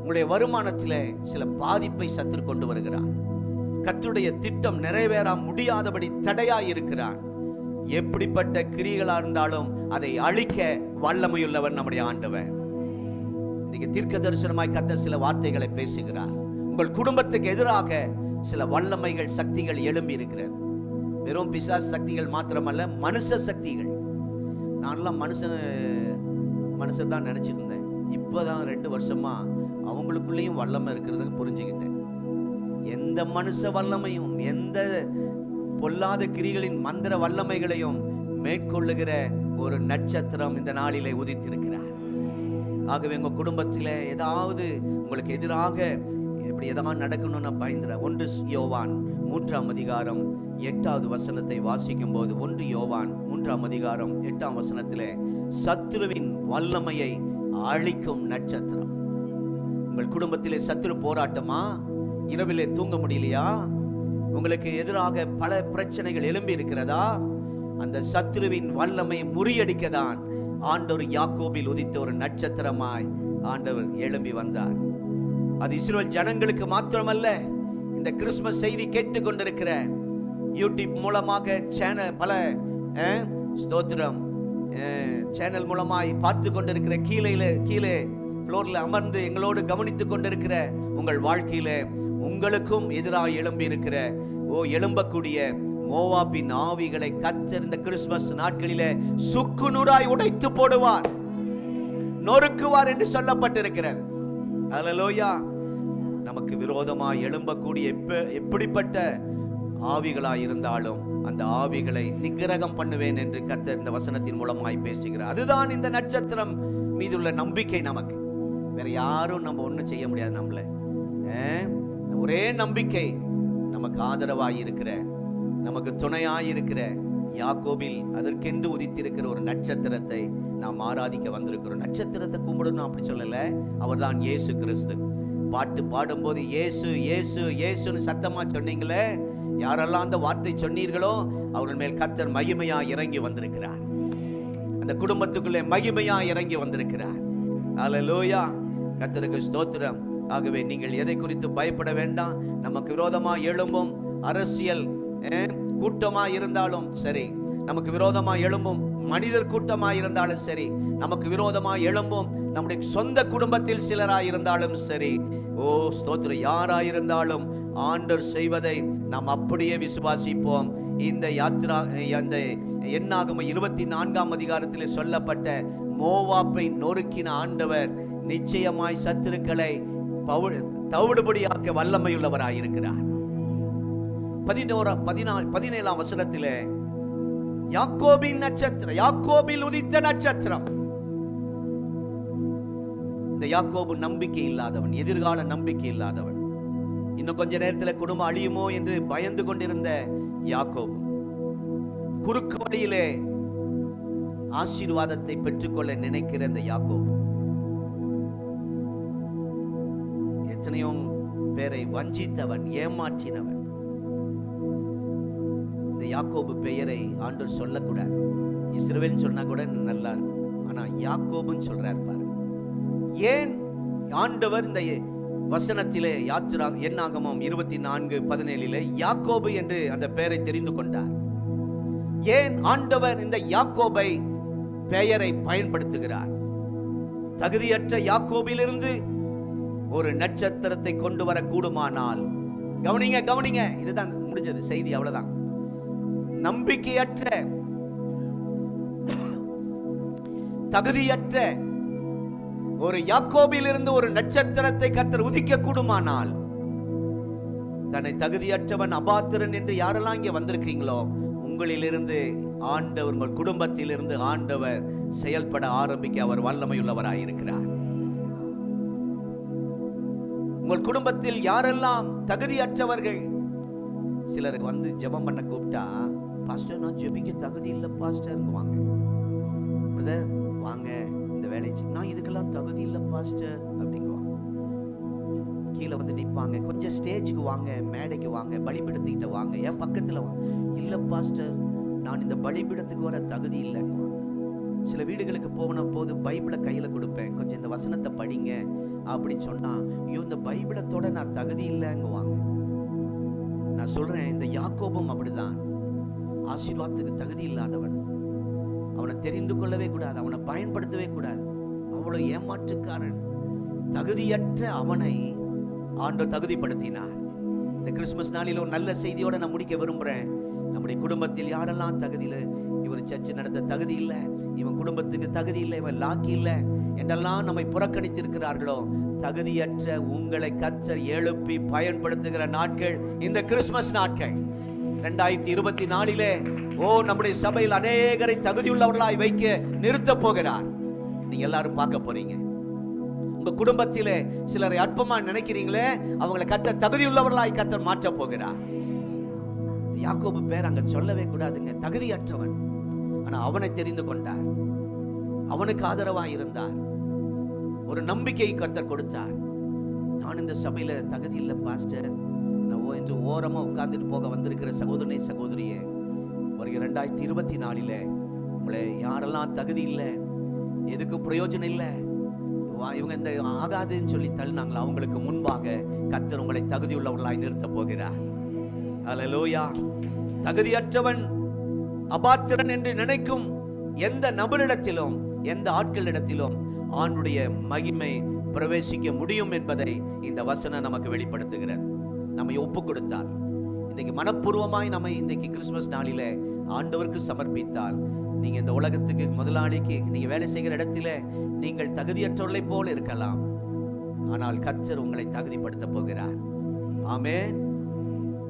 Speaker 2: உங்களுடைய வருமானத்திலே சில பாதிப்பை சத்துரு கொண்டு வருகிறார். கர்த்தருடைய திட்டம் நிறைவேற முடியாதபடி தடையாய் இருக்கிறார். எப்படிப்பட்ட கிரியைகளா இருந்தாலும் அதை அழிக்க வல்லமையுள்ளவர் நம்முடைய ஆண்டவர். இன்னைக்கு தீர்க்க தரிசனமாய் கர்த்தர் சில வார்த்தைகளை பேசுகிறார். உங்கள் குடும்பத்துக்கு எதிராக சில வல்லமைகள், சக்திகள் எழும்பி இருக்கிறது. வெறும் பிசாசு சக்திகள் மாத்திரமல்ல, மனுஷ சக்திகள். நான்லாம் மனுஷன் தான் நினைச்சிட்டு இருந்தேன். இப்பதான் 2 வருஷமா அவங்களுக்குள்ளேயும் வல்லமை இருக்கிறது புரிஞ்சுக்கிட்டேன். எந்த மனுஷ வல்லமையும், எந்த பொல்லாத கிரிகளின் மந்திர வல்லமைகளையும் மேற்கொள்ளுகிற ஒரு நட்சத்திரம் இந்த நாளிலே உதித்திருக்கிறார். ஆகவே உங்க குடும்பத்தில் ஏதாவது உங்களுக்கு எதிராக இப்படி ஏதாவது நடக்கணும்னு பயந்துற 1 யோவான் 3ஆம் அதிகாரம் 8வது வசனத்தை வாசிக்கும் போது, 1 யோவான் 3ஆம் அதிகாரம் 8ஆம் வசனத்திலே சத்துருவின் வல்லமையை அழிக்கும் நட்சத்திரம். உங்கள் குடும்பத்திலே சத்துரு போராட்டமா? இரவிலே தூங்க முடியலையா? உங்களுக்கு எதிராக பல பிரச்சனைகள் எழும்பி இருக்கிறதா? அந்த சத்துருவின் வல்லமை முறியடிக்கதான் ஆண்டவர் யாக்கோபில் உதித்த ஒரு நட்சத்திரமாய் ஆண்டவர் எழும்பி வந்தார். அது இஸ்ரவேல் ஜனங்களுக்கு மாத்திரமல்ல, இந்த கிறிஸ்துமஸ் செய்தி கேட்டுக் கொண்டிருக்கிற யூடியூப் மூலமாக பல ஸ்தோத்திரம் சேனல் மூலமாய் பார்த்து கொண்டிருக்கிற, கீழே ஃப்ளோர்ல அமர்ந்து எங்களோடு கவனித்துக் கொண்டிருக்கிற உங்கள் வாழ்க்கையில உங்களுக்கும் எதிராக எழும்பி இருக்கிற எழும்பக்கூடிய மோவாபின் ஆவிகளை கர்த்தர் இந்த கிறிஸ்துமஸ் நாட்களிலே சுக்குநூறாய் உடைத்து போடுவார், நொறுக்குவார் என்று சொல்லப்பட்டிருக்கிறது. அல்லேலூயா. நமக்கு விரோதமாய் எழும்பக்கூடிய எப்படிப்பட்ட ஆவிகளாய் இருந்தாலும் அந்த ஆவிகளை நிகிரகம் பண்ணுவேன் என்று கர்த்தர் இந்த வசனத்தின் மூலமாய் பேசுகிறார். அதுதான் இந்த நட்சத்திரம் மீதுள்ள நம்பிக்கை. நமக்கு வேற யாரும் நம்ம ஒண்ணும் செய்ய முடியாது. நம்மள ஒரே நம்பிக்கை, நமக்கு ஆதரவாய் இருக்கிற, நமக்கு துணையாய் இருக்கிற யாக்கோபில் அதற்கென்று உதித்திருக்கிற ஒரு நட்சத்திரத்தை நாம் ஆராதிக்க வந்திருக்கிறோம். நட்சத்திரத்தை கும்பிடணும் அப்படி சொல்லல, அவர்தான் இயேசு கிறிஸ்து. பாட்டு பாடும்போது இயேசு இயேசு இயேசுன்னு சத்தமா சொன்னீங்களே, யாரெல்லாம் அந்த வார்த்தை சொன்னீர்களோ அவர்கள் மேல் கர்த்தர் மகிமையா இறங்கி வந்திருக்கிறார். அந்த குடும்பத்துக்குள்ளே மகிமையா இறங்கி வந்திருக்கிறார். அல்லேலூயா. கர்த்தருக்கு ஸ்தோத்திரம். ஆகவே நீங்கள் எதை குறித்து பயப்பட வேண்டாம். நமக்கு விரோதமா எழும்பும் அரசியல் கூட்டமா இருந்தாலும் சரி, நமக்கு விரோதமா எழும்பும் மனிதர் கூட்டமா இருந்தாலும் சரி, நமக்கு விரோதமா எழும்பும் நம்முடைய சொந்த குடும்பத்தில் சிலராய் இருந்தாலும் சரி, ஓ ஸ்தோத்திரம், யாராயிருந்தாலும் ஆண்டவர் செய்வதை நாம் அப்படியே விசுவாசிப்போம். இந்த யாத்ரா அந்த என்னாகமம் 24ஆம் அதிகாரத்தில் சொல்லப்பட்ட மோவாப்பை நொறுக்கின ஆண்டவர் நிச்சயமாய் சத்துருக்களை தவிடுபடியாக்க வல்லமையுள்ளவராயிருக்கிறார். 17ஆம் வசனத்திலே யாக்கோபின் நட்சத்திரம், யாக்கோபில் உதித்த நட்சத்திரம். இந்த யாக்கோபு நம்பிக்கை இல்லாதவன், எதிர்கால நம்பிக்கை இல்லாதவன். இன்னும் கொஞ்ச நேரத்தில் குடும்பம் அழியுமோ என்று பயந்து கொண்டிருந்த யாக்கோபு குறுக்கு வழியிலே ஆசீர்வாதத்தை பெற்றுக்கொள்ள நினைக்கிற இந்த யாக்கோபு எத்தனையோ பேரை வஞ்சித்தவன், ஏமாற்றினவன். இந்த யாக்கோபு பெயரை ஆண்டவர் சொல்லக்கூடாது. இஸ்ரவேல் சொன்னா கூட நல்லா இருக்கும், ஆனா யாக்கோபுன்னு சொல்றார் பாரு. ஏன் ஆண்டவர் இந்த வசனத்திலே என்னாகமம் 24:17 யாக்கோபு என்று அந்த பெயரை தெரிந்து கொண்டார்? ஏன் ஆண்டவர் இந்த யாக்கோபை பெயரை பயன்படுத்துகிறார்? தகுதியற்ற யாக்கோபிலிருந்து ஒரு நட்சத்திரத்தை கொண்டு வர கூடுமானால், கவனிங்க கவனிங்க, இதுதான் முடிஞ்சது செய்தி, அவ்வளவுதான். நம்பிக்கையற்ற தகுதியற்ற ஒரு யாக்கோபிலிருந்து ஒரு நட்சத்திரத்தை கர்த்தர் உதிக்க கூடுமானால், தன்னை தகுதியற்றவன் அபாத்திரன் என்று யாரெல்லாம் இங்கே வந்திருக்கீங்களோ, உங்களிலிருந்து ஆண்டவர், உங்கள் குடும்பத்திலிருந்து ஆண்டவர் செயல்பட ஆரம்பிக்க அவர் வல்லமையுள்ளவராயிருக்கிறார். உங்கள் குடும்பத்தில் யாரெல்லாம் தகுதியற்றவர்கள், சிலர் வந்து ஜெபம் பண்ண கூப்பிட்டா, பாஸ்டர் நான் ஜெபிக்க தகுதி இல்லை பாஸ்டர், வாங்க பிரதர் வாங்க இந்த வேலை, நான் இதுக்கெல்லாம் தகுதி இல்லை பாஸ்டர் அப்படிங்குவாங்க. கீழே வந்து நிற்பாங்க, கொஞ்சம் ஸ்டேஜுக்கு வாங்க, மேடைக்கு வாங்க, பலிபீடத்துக்கிட்ட வாங்க, என் பக்கத்தில் வாங்க. இல்லை பாஸ்டர் நான் இந்த பலிபீடத்துக்கு வர தகுதி இல்லைங்குவாங்க. சில வீடுகளுக்கு போன போது பைபிளை கையில் கொடுப்பேன், கொஞ்சம் இந்த வசனத்தை படிங்க அப்படின்னு சொன்னா, ஐயோ இந்த பைபிளத்தோட நான் தகுதி இல்லைங்குவாங்க. நான் சொல்றேன், இந்த யாக்கோபும் அப்படிதான். ஆசீர்வாதத்துக்கு தகுதி இல்லாதவன், அவனை தெரிந்து கொள்ளவே கூடாது, அவனை பயன்படுத்தவே கூடாது. அவ்வளவு ஏமாற்றுக்காரன், தகுதியற்ற அவனை ஆண்டவர் தகுதிப்படுத்தினார். இந்த கிறிஸ்துமஸ் நாளில் ஒரு நல்ல செய்தியோட நான் முடிக்க விரும்புறேன். நம்முடைய குடும்பத்தில் யாரெல்லாம் தகுதியில, இவர் சர்ச்சை நடத்த தகுதி இல்லை, இவன் குடும்பத்துக்கு தகுதி இல்லை, இவன் லாக்கி இல்லை என்றெல்லாம் நம்மை புறக்கணித்திருக்கிறார்களோ, தகுதியற்ற உங்களை கர்த்தர் எழுப்பி பயன்படுத்துகிற நாட்கள் இந்த கிறிஸ்துமஸ் நாட்கள். 2024 நம்முடைய சபையில் அநேகரை தகுதியுள்ளவர்களாய் வைக்க நிறுத்த போகிறார். நீங்க எல்லாரும் பார்க்க போறீங்க. உங்க குடும்பத்திலே சிலரை அற்பமா நினைக்கிறீங்களே, அவங்களை கர்த்தர் தகுதியுள்ளவர்களாய் கர்த்தர் மாற்ற போகிறார். யாக்கோபு பேர் அங்க சொல்லவே கூடாதுங்க, தகுதியற்றவன். ஆனா அவனை தெரிந்து கொண்டார், அவனுக்கு ஆதரவாய் இருந்தார், ஒரு நம்பிக்கையை கர்த்தர் கொடுத்தார். நான் இந்த சபையில தகுதி இல்லை பாஸ்டர், நான் என்று ஓரமா உட்கார்ந்துட்டு போக வந்திருக்கிற சகோதரனே சகோதரியே, வருகிற 2024 உங்களை யாரெல்லாம் தகுதி இல்லை, எதுக்கு பிரயோஜனம் இல்லை, இவங்க இந்த ஆகாதுன்னு சொல்லி தள்ளினாங்களா, அவங்களுக்கு முன்பாக கர்த்தர் உங்களை தகுதியுள்ளவர்களாய் நிறுத்த போகிறார். அல்லேலூயா. தகுதியற்றவன், அபாத்திரன் என்று நினைக்கும் எந்த நபரிடத்திலும், எந்த ஆட்களிடத்திலும் ஆண்டுடைய மகிமை பிரவேசிக்க முடியும் என்பதை இந்த வசனம் நமக்கு வெளிப்படுத்துகிறது. நம்மை ஒப்பு கொடுத்தால், இன்றைக்கு மனப்பூர்வமாய் நம்ம இன்றைக்கு கிறிஸ்துமஸ் நாளிலே ஆண்டவருக்கு சமர்ப்பித்தால், நீங்க இந்த உலகத்துக்கு முதலாளிக்கு நீங்க வேலை செய்கிற இடத்திலே நீங்கள் தகுதியற்றவர்களை போல இருக்கலாம், ஆனால் கர்த்தர் உங்களை தகுதிப்படுத்த போகிறார். ஆமென்.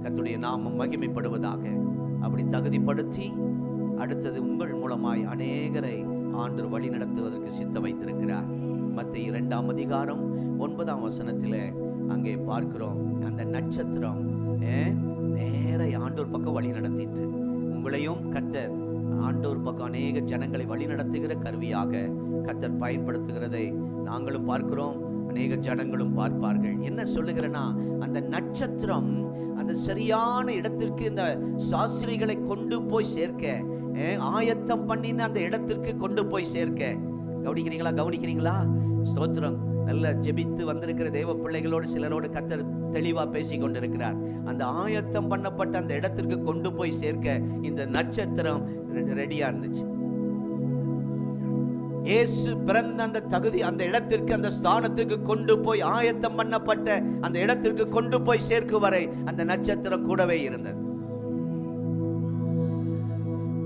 Speaker 2: கர்த்தருடைய நாமம் மகிமைப்படுவதாக. அப்படி தகுதிப்படுத்தி அடுத்தது உங்கள் மூலமாய் அநேகரை ஆண்டவர் வழி நடத்துவதற்கு சித்த வைத்திருக்கிறார். மத்தேயு 2ஆம் அதிகாரம் 9ஆம் வசனத்திலே அங்கே பார்க்கிறோம், அந்த நட்சத்திரம் நேர ஆண்டவர் பக்கம் வழி நடத்திட்டு உங்களையும் கர்த்தர் ஆண்டவர் பக்கம் அநேக ஜனங்களை வழி நடத்துகிற கருவியாக கர்த்தர் பயன்படுத்துகிறதை நாங்களும் பார்க்கிறோம், அநேக ஜனங்களும் பார்ப்பார்கள். என்ன சொல்லுகிறேன்னா, அந்த நட்சத்திரம் அந்த சரியான இடத்திற்கு இந்த சாஸ்திரிகளை கொண்டு போய் சேர்க்க, ஆயத்தம் பண்ணின அந்த இடத்திற்கு கொண்டு போய் சேர்க்க. கவனிக்கிறீங்களா? ஸ்தோத்திரம். நல்ல ஜெபித்து வந்திருக்கிற தேவ பிள்ளைகளோடு சிலரோடு கர்த்தர் தெளிவா பேசி கொண்டிருக்கிறார். அந்த ஆயத்தம் பண்ணப்பட்ட அந்த இடத்திற்கு கொண்டு போய் சேர்க்க இந்த நட்சத்திரம் ரெடியா இருந்துச்சு. இயேசு பிறந்த அந்த தகுதி அந்த இடத்திற்கு, அந்த ஸ்தானத்துக்கு கொண்டு போய் ஆயத்தம் பண்ணப்பட்ட அந்த இடத்திற்கு கொண்டு போய் சேர்க்கும் வரை அந்த நட்சத்திரம் கூடவே இருந்தது.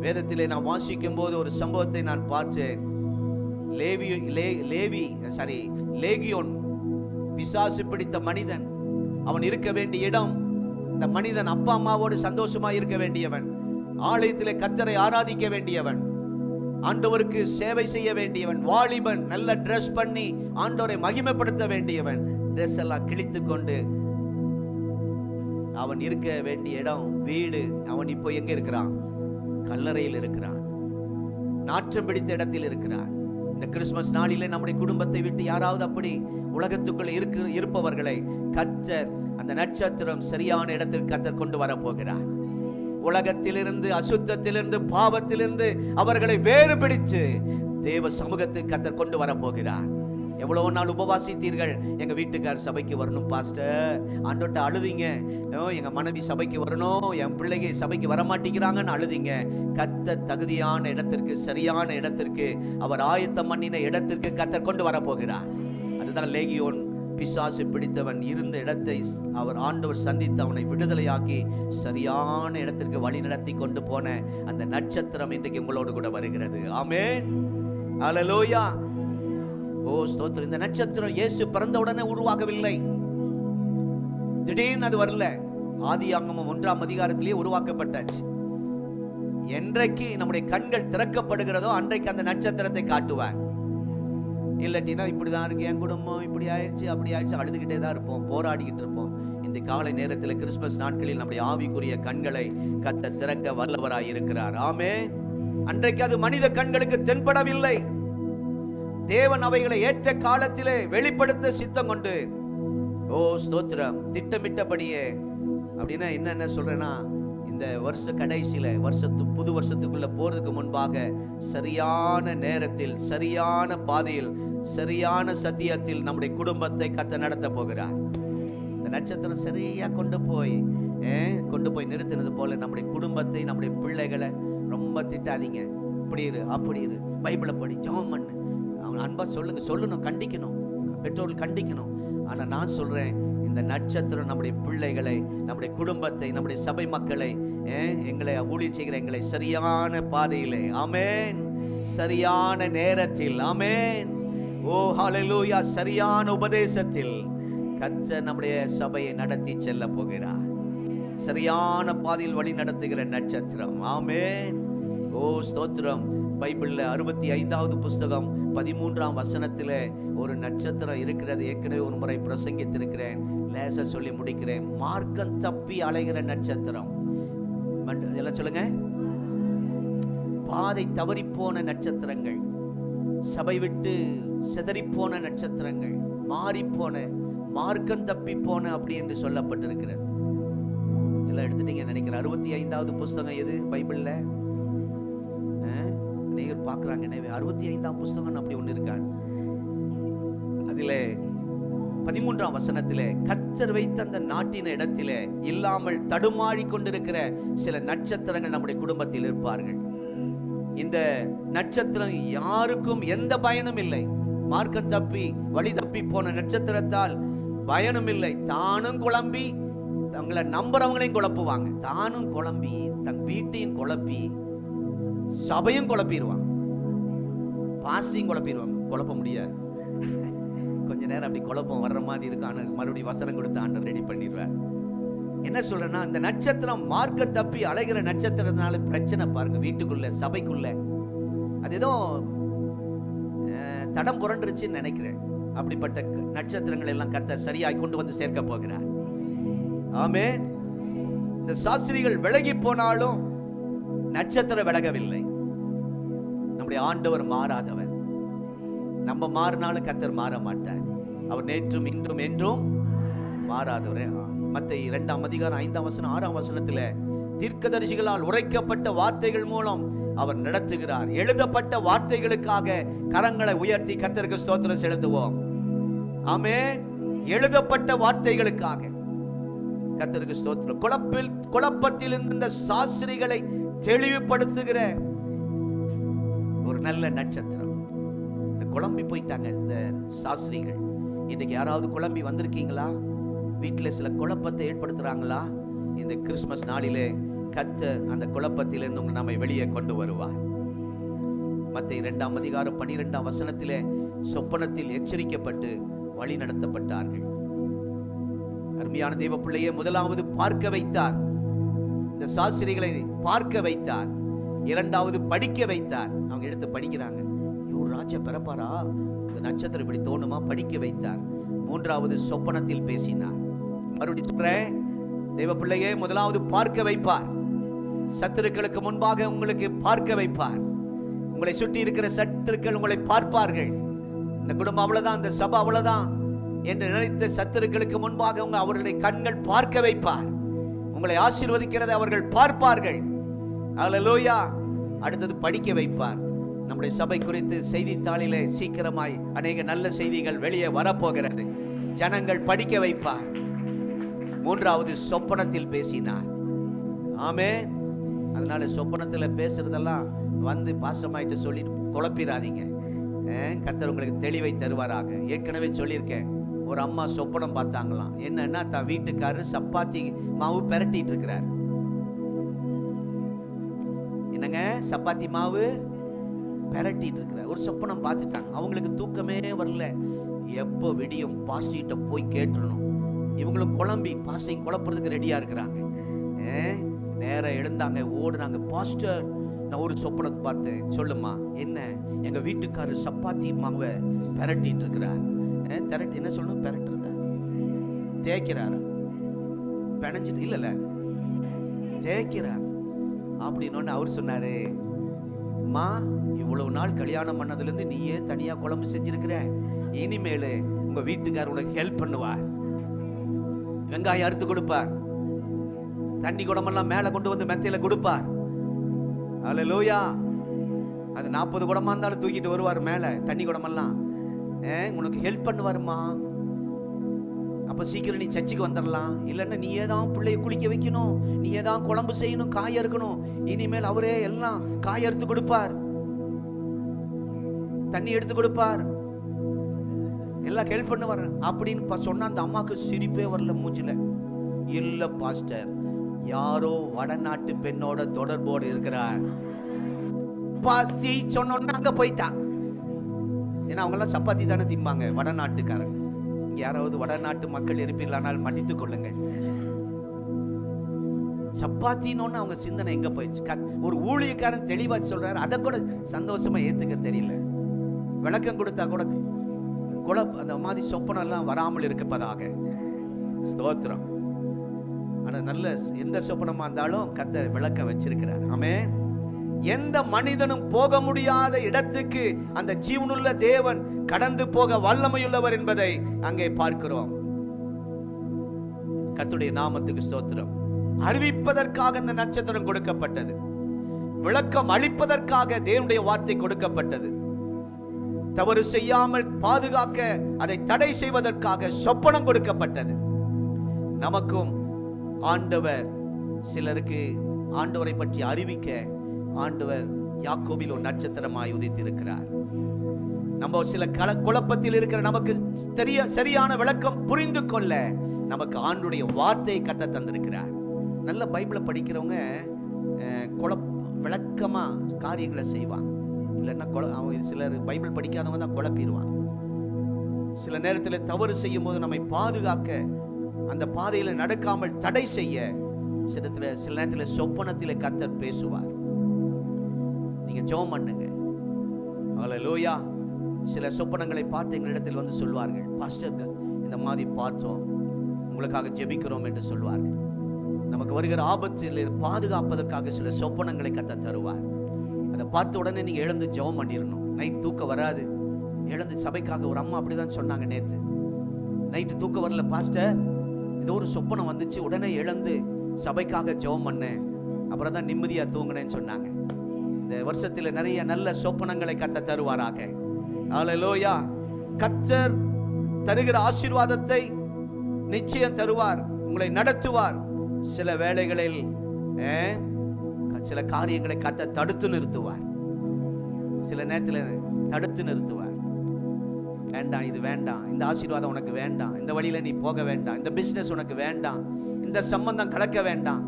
Speaker 2: வேதத்திலே நான் வாசிக்கும் போது ஒரு சம்பவத்தை நான் பார்த்தேன். லேகியோன் பிசாசு பிடித்த மனிதன், அவன் இருக்க வேண்டிய இடம், இந்த மனிதன் அப்பா அம்மாவோடு சந்தோஷமா இருக்க வேண்டியவன், ஆலயத்திலே கர்த்தரை ஆராதிக்க வேண்டியவன், ஆண்டவருக்கு சேவை செய்ய வேண்டியவன், வாலிபன், நல்ல ட்ரெஸ் பண்ணி ஆண்டவரை மகிமைப்படுத்த வேண்டியவன். ட்ரெஸ் எல்லாம் கிழித்து கொண்டு அவன் இருக்க வேண்டிய இடம், வீடு, அவன் இப்போ எங்க இருக்கிறான்? கல்லறையில் இருக்கிறான், நாற்றம் பிடித்த இடத்தில் இருக்கிறான். இந்த கிறிஸ்துமஸ் நாளிலே நம்முடைய குடும்பத்தை விட்டு யாராவது அப்படி உலகத்துக்குள்ள இருப்பவர்களை கர்த்தர் அந்த நட்சத்திரம் சரியான இடத்திற்கு கர்த்தர் கொண்டு வர போகிறார். உலகத்திலிருந்து, அசுத்தத்திலிருந்து, பாவத்திலிருந்து அவர்களை வேறு பிடித்து தேவ சமூகத்துக்கு கர்த்தர் கொண்டு வர போகிறார். எவ்வளவு நாள் உபவாசித்தீர்கள், எங்க வீட்டுக்கார் சபைக்கு வரணும் பாஸ்டர், ஆண்டோட்ட அழுதிங்க, எங்க மனைவி சபைக்கு வரணும், என் பிள்ளைங்க சபைக்கு வரமாட்டேங்கிறாங்கன்னு அழுதிங்க. கர்த்தர் தகுதியான இடத்திற்கு, சரியான இடத்திற்கு, அவர் ஆயத்தம் பண்ணின இடத்திற்கு கர்த்தர் கொண்டு வர போகிறார். அதுதான் லேகியோன் பிசாசு பிடித்தவன் இருந்த இடத்தை அவர் ஆண்டவர் சந்தித்து அவனை விடுதலையாக்கி சரியான இடத்திற்கு வழி நடத்தி கொண்டு போன அந்த நட்சத்திரம் இன்றைக்கு உங்களோடு கூட வருகிறது. ஆமென். ஹல்லேலூயா. ஓ ஸ்தோத்திரம். இந்த நட்சத்திரம் இயேசு பிறந்த உடனே உருவாகவில்லை, திடீர்னு அது வரல. ஆதியாகமம் 1ஆம் அதிகாரத்திலேயே உருவாக்கப்பட்டாச்சு. என்றைக்கு நம்முடைய கண்கள் திறக்கப்படுகிறதோ அன்றைக்கு அந்த நட்சத்திரத்தை காட்டுவார். இல்லாட்டினா இப்படிதான் இருக்கு என் குடும்பம், இப்படி ஆயிடுச்சு, அப்படி ஆயிடுச்சு, அழுதுகிட்டே தான் இருப்போம், போராடிக்கிட்டு இருப்போம். இந்த காலை நேரத்தில் கிறிஸ்துமஸ் நாட்களில் நம்முடைய ஆவிக்குரிய கண்களை கர்த்தர் திறக்க வல்லவராய் இருக்கிறார். ஆமென். அன்றைக்கு அது மனித கண்களுக்கு தென்படவில்லை. தேவன் அவைகளை ஏற்ற காலத்திலே வெளிப்படுத்த சித்தம் கொண்டு, ஓ ஸ்தோத்திரம், திட்டமிட்டபடியே. அப்படின்னா என்ன சொல்றேன்னா, இந்த வருஷ கடைசியில புது வருஷத்துக்குள்ள போறதுக்கு முன்பாக சரியான நேரத்தில், சரியான பாதையில், சரியான சத்தியத்தில் நம்முடைய குடும்பத்தை கர்த்தர் நடத்த போகிறார். இந்த நட்சத்திரம் சரியா கொண்டு போய் நிறுத்தினது போல நம்முடைய குடும்பத்தை, நம்முடைய பிள்ளைகளை ரொம்ப திட்டாதீங்க, இப்படி இரு, அப்படி இரு, பைபிளை படி, ஜெபம் பண்ணு, அவன் அன்பா சொல்லணும், கண்டிக்கணும், பெற்றோர்கள் கண்டிக்கணும். ஆனா நான் சொல்றேன், இந்த நட்சத்திரம் நம்முடைய பிள்ளைகளை, நம்முடைய குடும்பத்தை, நம்முடைய சபை மக்களை, எங்களை ஊழியம் செய்கிற எங்களை சரியான பாதையிலே, ஆமென், சரியான நேரத்தில், ஆமென், ஓ ஹல்லேலூயா, சரியான உபதேசத்தில் கர்த்தர் நம்முடைய சபையை நடத்தி செல்ல போகிறார். சரியான பாதையில் வழி நடத்துகிற நட்சத்திரம். ஆமென். ஓ ஸ்தோத்திரம். பைபிள்ல 65வது புஸ்தகம் 13ஆம் வசனத்திலே ஒரு நட்சத்திரம் இருக்கிறது. ஏற்கனவே ஒரு முறை பிரசங்கித்திருக்கிறேன், லேசா சொல்லி முடிக்கிறேன். மார்க்கம் தப்பி அலைகிற நட்சத்திரம். எல்லாம் சொல்லுங்க. பாதை தவறி போன நட்சத்திரங்கள், சபை விட்டு சிதறிப்போன நட்சத்திரங்கள், மாறிப்போன, மார்க்கம் தப்பி போன அப்படி என்று சொல்லப்பட்டிருக்கிறது. எல்லாம் எடுத்துட்டீங்க நினைக்கிறேன். 65வது புஸ்தகம் எது பைபிள்ல? அநேகர் பார்க்குறாங்க. எனவே 65ஆம் புஸ்தகம் அப்படி ஒன்று இருக்காது. அதிலே 13ஆம் வசனத்திலே கர்த்தர் வைத்த அந்த நாட்டின இடத்திலே இல்லாமல் தடுமாறி கொண்டிருக்கிற சில நட்சத்திரங்கள் நம்முடைய குடும்பத்தில் இருப்பார்கள். இந்த நட்சத்திரம் யாருக்கும் எந்த பயனும் இல்லை. மார்க்கம் தப்பி வழி தப்பி போன நட்சத்திரத்தால் பயனும் இல்லை. தானும் குழம்பி அவங்கள நம்புறவங்களையும் குழப்புவாங்க. தானும் குழம்பி தன் வீட்டையும் குழப்பி சபையும் குழப்பிடுவாங்க, பாஸ்டையும் குழப்பிடுவாங்க. குழப்ப முடியாது. கொஞ்ச நேரம் அப்படி குழப்பம் வர்ற மாதிரி இருக்கும். ஆனால் மறுபடியும் வசனம் கொடுத்து ஆண்டவர் ரெடி பண்ணிடுவார். என்ன சொல்றேன்னா, இந்த நட்சத்திரம் மார்க்க தப்பி அலைகிற நட்சத்திரத்தினால பிரச்சனை பாருங்க. வீட்டுக்குள்ள சபைக்குள்ள அது ஏதோ தடம் புரண்டுருச்சுன்னு நினைக்கிறேன். அப்படிப்பட்ட நட்சத்திரங்கள் எல்லாம் கர்த்தர் சரியாய் கொண்டு வந்து சேர்க்க போகிறார். ஆமென். இந்த சாஸ்திரிகள் விலகி போனாலும் நட்சத்திரம் விலகவில்லை. நம்முடைய ஆண்டவர் மாறாதவர். நம்ம மாறினாலும் கர்த்தர் மாற மாட்டார். அவர் நேற்றும் இன்றும் என்றும் மாறாதவர். மத்தேயு 2ஆம் அதிகாரம் 5ஆம் வசனம் 6ஆம் வசனத்துல தீர்க்கதரிசிகளால் உரைக்கப்பட்ட வார்த்தைகள் மூலம் அவர் நடத்துகிறார். எழுதப்பட்ட வார்த்தைகளுக்காக கரங்களை உயர்த்தி கர்த்தருக்கு ஸ்தோத்திரம் செலுத்துவோம். ஆமென். எழுதப்பட்ட வார்த்தைகளுக்காக கர்த்தருக்கு ஸ்தோத்திரம். குழப்பத்தில் இருந்த சாஸ்திரிகளை தெளிவுபடுத்துகிற ஒரு நல்ல நட்சத்திரம். குழம்பி போயிட்டாங்க இந்த சாஸ்திரிகள். இன்னைக்கு யாராவது குழம்பி வந்திருக்கீங்களா? வீட்டில் சில குழப்பத்தை ஏற்படுத்துறாங்களா? இந்த கிறிஸ்துமஸ் நாளிலே கர்த்தர் அந்த குழப்பத்திலிருந்து நம்மை வெளியே கொண்டு வருவார். மத்தேயு 2ஆம் அதிகாரம் 12ஆம் வசனத்திலே சொப்பனத்தில் எச்சரிக்கப்பட்டு வழி நடத்தப்பட்டார்கள். அருமையான தேவ பிள்ளையே, முதலாவது பார்க்க வைத்தார். இந்த சாஸ்திரிகளை பார்க்க வைத்தார். இரண்டாவது படிக்க வைத்தார். அவங்க எடுத்து படிக்கிறாங்க. இவர் ராஜா பிறப்பாரா? இந்த நட்சத்திரம் இப்படி தோணுமா? படிக்க வைத்தார். மூன்றாவது சொப்பனத்தில் பேசினார். மறுபடியும் சொல்றேன், தேவ பிள்ளையே, முதலாவது பார்க்க வைப்பார். சத்துருக்களுக்கு முன்பாக உங்களுக்கு பார்க்க வைப்பார். உங்களை சுற்றி இருக்கிற சத்துருக்கள் உங்களை பார்ப்பார்கள். இந்த குடும்பம் அவ்வளவுதான், இந்த சபை அவ்வளவுதான் என்று நினைத்த சத்துருக்களுக்கு முன்பாக அவர்களுடைய கண்கள் பார்க்க வைப்பார். உங்களை ஆசீர்வதிக்கிறதை அவர்கள் பார்ப்பார்கள். அல்லேலூயா. அடுத்தது படிக்க வைப்பார். நம்முடைய சபை குறித்து செய்தித்தாளிலே சீக்கிரமாய் அநேக நல்ல செய்திகள் வெளியே வரப்போகிறது. ஜனங்கள் படிக்க வைப்பார். மூன்றாவது சொப்பனத்தில் பேசினார். ஆமென். அதனால சொப்பனத்தில் பேசுறதெல்லாம் வந்து பாசமாயிட்டு சொல்லிட்டு குழப்பிடாதீங்க. கர்த்தர் உங்களுக்கு தெளிவை தருவாராக. ஏற்கனவே சொல்லியிருக்கேன், ஒரு அம்மா சொப்பனம் பார்த்தாங்களாம். என்னன்னா, தான் வீட்டுக்காரர் சப்பாத்தி மாவு பெரட்டிட்டு இருக்கிறார். என்னங்க, சப்பாத்தி மாவு பெரட்டிட்டு இருக்கிறார். ஒரு சொப்பனம் பார்த்துட்டாங்க. அவங்களுக்கு தூக்கமே வரல. எப்போ விடியும் பாஸ்டிட்ட போய் கேட்டுறணும். இவங்களும் குழம்பி பாஸ்டையும் குழப்பறதுக்கு ரெடியா இருக்கிறாங்க. நேரம் எழுந்தாங்க, ஓடுனாங்க. பாஸ்டர், நான் ஒரு சொப்பனத்தை பார்த்தேன். சொல்லுமா, என்ன? எங்க வீட்டுக்காரர் சப்பாத்தி மாவை பெரட்டிட்டு இருக்கிறார். திரட்டி என்ன சொல்லணும்? பெரட்டுறத தேய்க்கிறார். பிணைஞ்சிட்டு இல்ல தேய்க்கிறார் அப்படின்னு அவர் சொன்னாரு, மா, இவ்வளவு நாள் கல்யாணம் பண்ணதுல இருந்து நீயே தனியா குழம்பு செஞ்சிருக்கிற. இனிமேலு உங்க வீட்டுக்காரர் உனக்கு ஹெல்ப் பண்ணுவார். வெங்காயம் அறுத்து கொடுப்பார். தண்ணி குடமெல்லாம் மேல கொண்டு வந்து மெத்தையில கொடுப்பார். அல்லேலூயா. அது 40 குடமா இருந்தாலும் தூக்கிட்டு வருவார் மேல தண்ணி குடமெல்லாம். உனக்கு ஹெல்ப் பண்ணுவாருமா. அப்ப சீக்கிரம் நீ சர்ச்சுக்கு வந்துடலாம். இல்லைன்னா நீயே தான் பிள்ளைய குளிக்க வைக்கணும், நீயே தான் குழம்பு செய்யணும், காய் அறுக்கணும். இனிமேல் அவரே எல்லாம் காய் அறுத்து கொடுப்பார், தண்ணி எடுத்து கொடுப்பார், எல்லாம் ஹெல்ப் பண்ணுவார் அப்படின்னு சொன்னா அந்த அம்மாக்கு சிரிப்பே வரல மூஞ்சில. இல்ல பாஸ்டர், யாரோ வடநாட்டு பெண்ணோட தொடர்போடு இருக்கிறார். சப்பாத்தி சொன்னோன்னா அங்க போயிட்டான். ஏன்னா அவங்க எல்லாம் சப்பாத்தி தானே திம்பாங்க, வடநாட்டுக்காரங்க. யாராவது வடநாட்டு மக்கள் இருப்பீர்களானால் மன்னித்துக் கொள்ளுங்கள். சப்பாத்தின்னு அவங்க சிந்தனை எங்க போயிடுச்சு. ஒரு ஊழியக்காரன் தெளிவா சொல்றாரு, அதை கூட சந்தோஷமா ஏத்துக்க தெரியல. விளக்கம் கொடுத்தா கூட அந்த மாதிரி சொப்பனம் எல்லாம் வராமல் இருப்பதாக. ஸ்தோத்திரம். ஆனா நல்ல எந்த சொப்பனமா இருந்தாலும் கர்த்தர் விளக்கம் வச்சிருக்கிறார். ஆமென். எந்த மனிதனும் போக முடியாத இடத்துக்கு அந்த ஜீவனுள்ள தேவன் கடந்து போக வல்லமையுள்ளவர் என்பதை அங்கே பார்க்கிறோம். கர்த்தருடைய நாமத்துக்கு ஸ்தோத்திரம். அறிவிப்பதற்காக அந்த நட்சத்திரம் கொடுக்கப்பட்டது. விளக்கம் அளிப்பதற்காக தேவனுடைய வார்த்தை கொடுக்கப்பட்டது. தவறு செய்யாமல் பாதுகாக்க, அதை தடை செய்வதற்காக சொப்பனம் கொடுக்கப்பட்டது. நமக்கும் ஆண்டவர், சிலருக்கு ஆண்டவரை பற்றி அறிவிக்க ஆண்டவர் யாக்கோபில் ஒரு நட்சத்திரமாய் உதித்திருக்கிறார். நம்ம சில குழப்பத்தில் இருக்கிற நமக்கு சரியான விளக்கம் புரிந்து கொள்ள நமக்கு ஆண்டுடைய வார்த்தையை கத்த தந்திருக்கிறார். நல்ல பைபிளை படிக்கிறவங்க விளக்கமா காரியங்களை செய்வாங்க. இல்லைன்னா அவங்க சிலர் பைபிள் படிக்காதவங்க தான் குழப்பிடுவாங்க. சில நேரத்தில் தவறு செய்யும் போது நம்மை பாதுகாக்க, அந்த பாதையில் நடக்காமல் தடை செய்ய சில நேரத்தில் சொப்பனத்தில் கர்த்தர் பேசுவார். நீங்க ஜெபம் பண்ணுங்க. ஹல்லேலூயா. சில சொப்பனங்களை பார்த்து எங்களிடத்தில் வந்து சொல்வார்கள், பாஸ்டர் இந்த மாதிரி பார்த்தோம், உங்களுக்காக ஜெபிக்கிறோம் என்று சொல்வார்கள். நமக்கு வருகிற ஆபத்தில் பாதுகாப்பதற்காக சில சொப்பனங்களை கர்த்தர் தருவார். அதை பார்த்த உடனே நீங்க எழுந்து ஜெபம் பண்ணிடணும். நைட் தூக்கம் வராது, எழுந்து சபைக்காக. ஒரு அம்மா அப்படிதான் சொன்னாங்க, நேத்து நைட்டு தூக்கம் வரல பாஸ்டர், ஏதோ ஒரு சொப்பனம் வந்துச்சு, உடனே எழுந்து சபைக்காக ஜெபம் பண்ணேன், அப்புறம் தான் நிம்மதியா தூங்கினேன்னு சொன்னாங்க. இந்த வருஷத்துல நிறைய நல்ல சொப்பனங்களை கர்த்தர் தருவாராக. ஹல்லேலூயா. கர்த்தர் தருகிற ஆசீர்வாதத்தை நிச்சயம் தருவார், உங்களை நடத்துவார். சில வேளைகளில் சில காரியங்களை கர்த்தர் தடுத்து நிறுத்துவார். சில நேரத்தில் தடுத்து நிறுத்துவார். வேண்டாம், இது வேண்டாம், இந்த ஆசீர்வாதம் உனக்கு வேண்டாம், இந்த வழியில நீ போக வேண்டாம், இந்த பிசினஸ் உனக்கு வேண்டாம், இந்த சம்பந்தம் கலக்க வேண்டாம்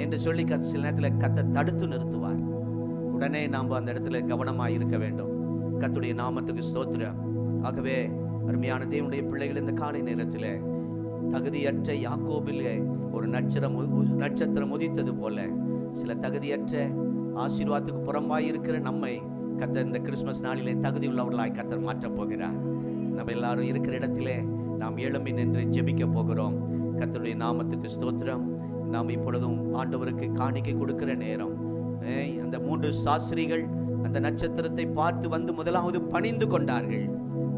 Speaker 2: என்று சொல்லி சில நேரத்தில் கர்த்தர் தடுத்து நிறுத்துவார். உடனே நாம் அந்த இடத்துல கவனமாக இருக்க வேண்டும். கர்த்தருடைய நாமத்துக்கு ஸ்தோத்திரம். ஆகவே அருமையான தேவனுடைய பிள்ளைகள், இந்த காலை நேரத்தில் தகுதியற்ற யாக்கோபிலே ஒரு நட்சத்திரம் உதித்தது போல சில தகுதியற்ற ஆசீர்வாதத்துக்கு புறம்பாய் இருக்கிற நம்மை கர்த்தர் இந்த கிறிஸ்துமஸ் நாளிலே தகுதி உள்ளவர்களாய் கர்த்தர் மாற்றப் போகிறார். நம்ம எல்லாரும் இருக்கிற இடத்திலே நாம் எழும்பி நின்று ஜெபிக்க போகிறோம். கர்த்தருடைய நாமத்துக்கு ஸ்தோத்திரம். நாம் இப்பொழுதும் ஆண்டவருக்கு காணிக்கை கொடுக்கிற நேரம். அந்த 3 சாஸ்திரிகள் அந்த நட்சத்திரத்தை பார்த்து வந்து முதலாவது பணிந்து கொண்டார்கள்,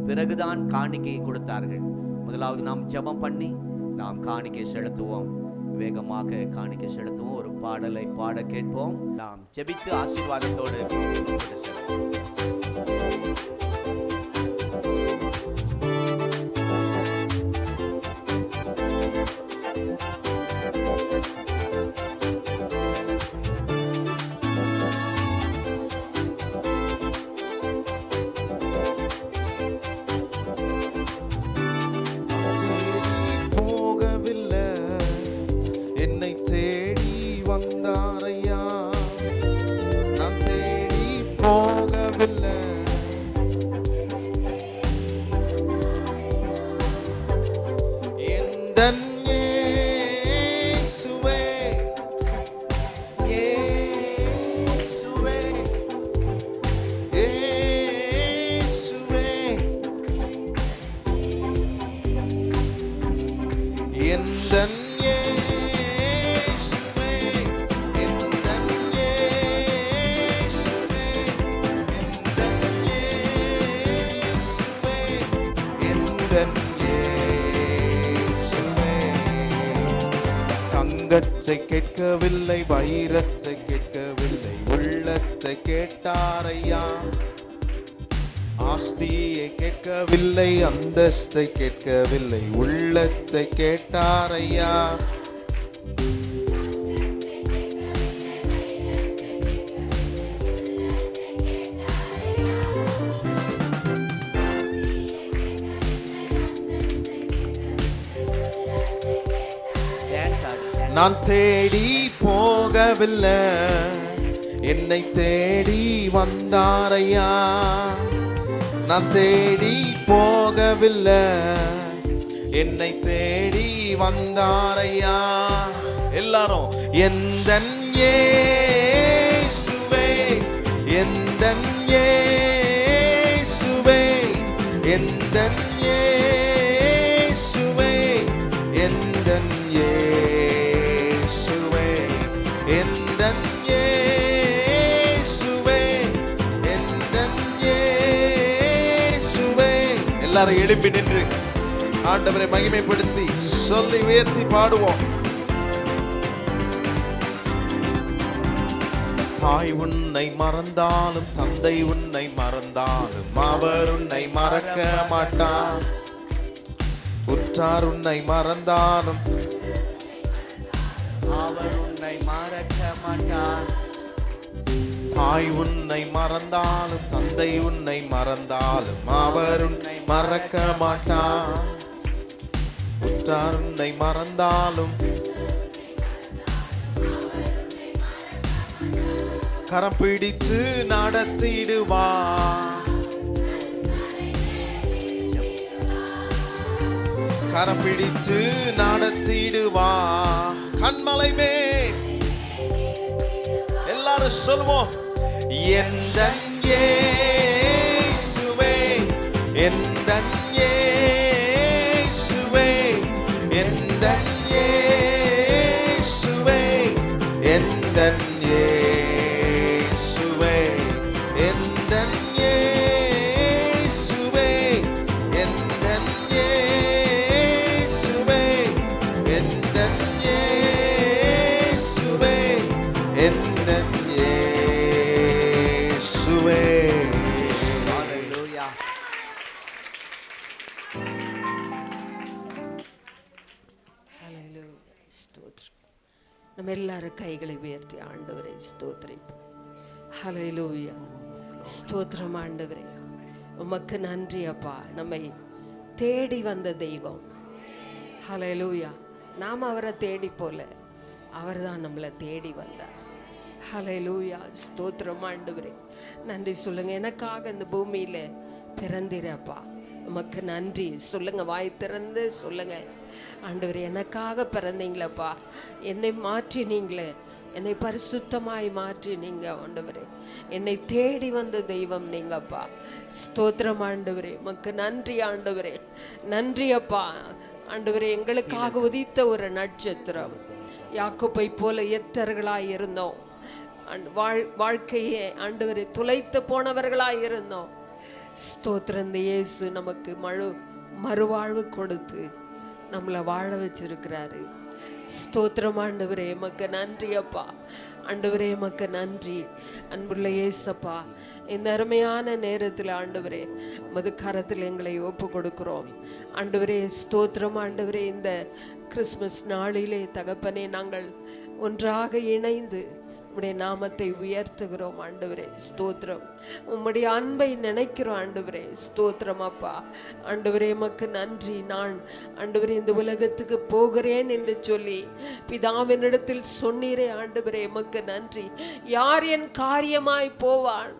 Speaker 2: பிறகுதான் காணிக்கையை கொடுத்தார்கள். முதலாவது நாம் ஜெபம் பண்ணி நாம் காணிக்கை செலுத்துவோம். வேகமாக காணிக்கை செலுத்துவோம். ஒரு பாடலை பாட கேட்போம். நாம் ஜெபித்து ஆசீர்வாதத்தோடு
Speaker 1: தங்கத்தை கேட்கவில்லை, வைரத்தை கேட்கவில்லை, உள்ளத்தை கேட்டாரையா. ஆஸ்தியை கேட்கவில்லை, அந்தஸ்தை கேட்கவில்லை, உள்ளத்தை கேட்டாரையா. நான் தேடி போகவில்லை, என்னை தேடி வந்தாரையா. நான் தேடி போகவில்லை, என்னை தேடி வந்தாரையா. எல்லாரும் எந்தன் இயேசுவே, எந்தன் இயேசுவே, எந்தன் இயேசுவே, எந்தன் இயேசுவே, எந்தன் இயேசுவே, எந்தன் இயேசுவே. எல்லாரும் எழுப்பி நின்று ஆண்டவரை மகிமைப்படுத்தி சொல்லி உயர்த்தி பாடுவோம். தாய் உன்னை மறந்தாலும், தந்தை உன்னை மறந்தாலும், அவர் உன்னை மறக்க மாட்டார். உற்றார் உன்னை மறந்தாலும்,
Speaker 2: அவர் உன்னை மறக்க மாட்டார்.
Speaker 1: தாய் உன்னை மறந்தாலும், தந்தை உன்னை மறந்தாலும், அவர் உன்னை மறக்க மாட்டார். உற்றார் உன்னை மறந்தாலும் கரம் பிடித்து நடத்திடுவா. கரம் பிடித்து நடத்திடுவா. கண்மலை மேல் எல்லாரும் சொல்லுவோம், எந்தன் இயேசுவே, எந்தன் இயேசுவே, எந்தன் இயேசுவே, எந்தன் இயேசுவே, எந்தன் இயேசுவே, எந்தன் இயேசுவே, எந்தன் இயேசுவே, எந்தன் இயேசுவே.
Speaker 2: ஹalleluya.
Speaker 4: ஹalleluya. ஸ்தோத்திரம். நம்ம எல்லாரும் கைகளை உயர்த்தி ஆண்டவரை ஸ்தோத்திரிப்போம். ஹalleluya. ஸ்தோத்திரம் ஆண்டவரே, உமக்கு நன்றி அப்பா. நம்மை தேடி வந்த தெய்வம். ஹalleluya. நாம் அவரை தேடி போல, அவர் தான் நம்மளை தேடி வந்தார். ஹalleluya. ஸ்தோத்திரம் ஆண்டவரே, நன்றி சொல்லுங்க. எனக்காக இந்த பூமியில பிறந்திரப்பா, உமக்கு நன்றி சொல்லுங்க. வாய் திறந்து சொல்லுங்க. ஆண்டவரே, எனக்காக பிறந்தீங்களப்பா, என்னை மாற்றினீங்களே, என்னை பரிசுத்தமாய் மாற்றினீங்க ஆண்டவரே. என்னை தேடி வந்த தெய்வம் நீங்கப்பா. ஸ்தோத்திரம் ஆண்டவரே, உமக்கு நன்றி ஆண்டவரே. நன்றி அப்பா. ஆண்டவரே, எங்களுக்காக உதித்த ஒரு நட்சத்திரம். யாக்கோபை போல எத்தர்களாய் இருந்தோம். வாழ்க்கையே ஆண்டவரே துளைத்து போனவர்களாய் இருந்தோம். ஸ்தோத்திரம். இந்த இயேசு நமக்கு மறுவாழ்வு கொடுத்து நம்மளை வாழ வச்சிருக்கிறாரு. ஸ்தோத்திரம் ஆண்டவரே, எமக்கு நன்றி அப்பா. ஆண்டவரே, எமக்கு நன்றி. அன்புள்ள இயேசப்பா, இந்த அருமையான நேரத்தில் ஆண்டவரே மது கரத்தில் எங்களை ஒப்பு கொடுக்கிறோம் ஆண்டவரே. ஸ்தோத்திரம் ஆண்டவரே. இந்த கிறிஸ்மஸ் நாளிலே தகப்பனே, நாங்கள் ஒன்றாக இணைந்து உம்முடைய நாமத்தை உயர்த்துகிறோம் ஆண்டவரே. ஸ்தோத்திரம். உம்முடைய அன்பை நினைக்கிறோம் ஆண்டவரே. ஸ்தோத்திரம் அப்பா. ஆண்டவரே, எமக்கு நன்றி. நான் ஆண்டவரே இந்த உலகத்துக்கு போகிறேன் என்று சொல்லி பிதாவினிடத்தில் சொன்னீரே ஆண்டவரே, எமக்கு நன்றி. யார் என் காரியமாய் போவான்,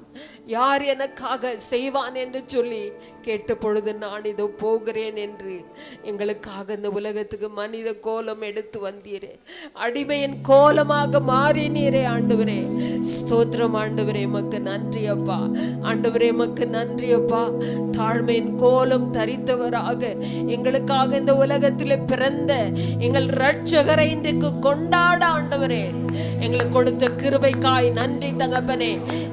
Speaker 4: யார் எனக்காக செய்வான் என்று சொல்லி கேட்ட பொழுது நான் இதோ போகிறேன் என்று எங்களுக்காக இந்த உலகத்துக்கு மனித கோலம் எடுத்து வந்தீரே. அடிமையின் கோலமாக மாறினீரே ஆண்டவரே. ஸ்தோத்திரம் ஆண்டவரே, எமக்கு நன்றி அப்பா. ஆண்டவரே, எமக்கு நன்றி அப்பா. தாழ்மையின் கோலம் தரித்தவராக எங்களுக்காக இந்த உலகத்தில் பிறந்த எங்கள் இரட்சகரை இன்றைக்கு கொண்டாட ஆண்டவரே எங்களுக்கு கொடுத்த கிருபைக்காய் நன்றி தகப்பனே.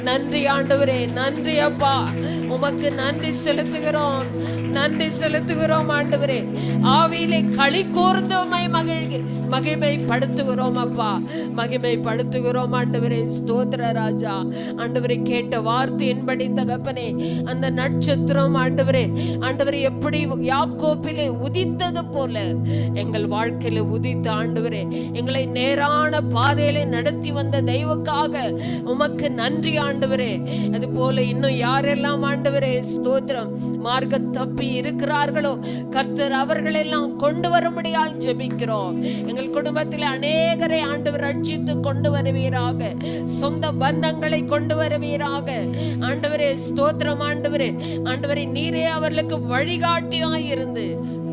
Speaker 4: நன்றி ஆண்டவரே, நன்றி அப்பா. உமக்கு நன்றி செலுத்துகிறோம், நன்றி செலுத்துகிறோம் ஆண்டவரே. ஆவியிலே களி கூர்ந்தோமை மகிமைப்படுத்துகிறோம் அப்பா, மகிமைப்படுத்துகிறோம் ஆண்டவரே. ஸ்தோத்திர ராஜா. ஆண்டவரே, கேட்ட வார்த்தையின்படி தகப்பனே அந்த நட்சத்திரம் ஆண்டவரே, ஆண்டவரே எப்படி யாக்கோபிலே உதித்தது போல எங்கள் வாழ்க்கையில உதித்த ஆண்டவரே, எங்களை நேரான பாதையிலே நடத்தி வந்த தெய்வக்காக உமக்கு நன்றி ஆண்டவரே. அது போல இன்னும் யாரெல்லாம் ஆண்டவரே ஸ்தோத்திரம் மார்க்க தப்பி இருக்கிறார்களோ கர்த்தர் அவர்களெல்லாம் கொண்டு வரும்படியாய் ஜெபிக்கிறோம். எங்கள் குடும்பத்தில் அநேகரை ஆண்டவர் ரட்சித்து கொண்டு வருவீராக, சொந்த பந்தங்களை கொண்டு வருவீராக ஆண்டவரே. ஸ்தோத்திரம் ஆண்டவரே. ஆண்டவரே, நீரே அவர்களுக்கு வழிகாட்டியாய் இருந்து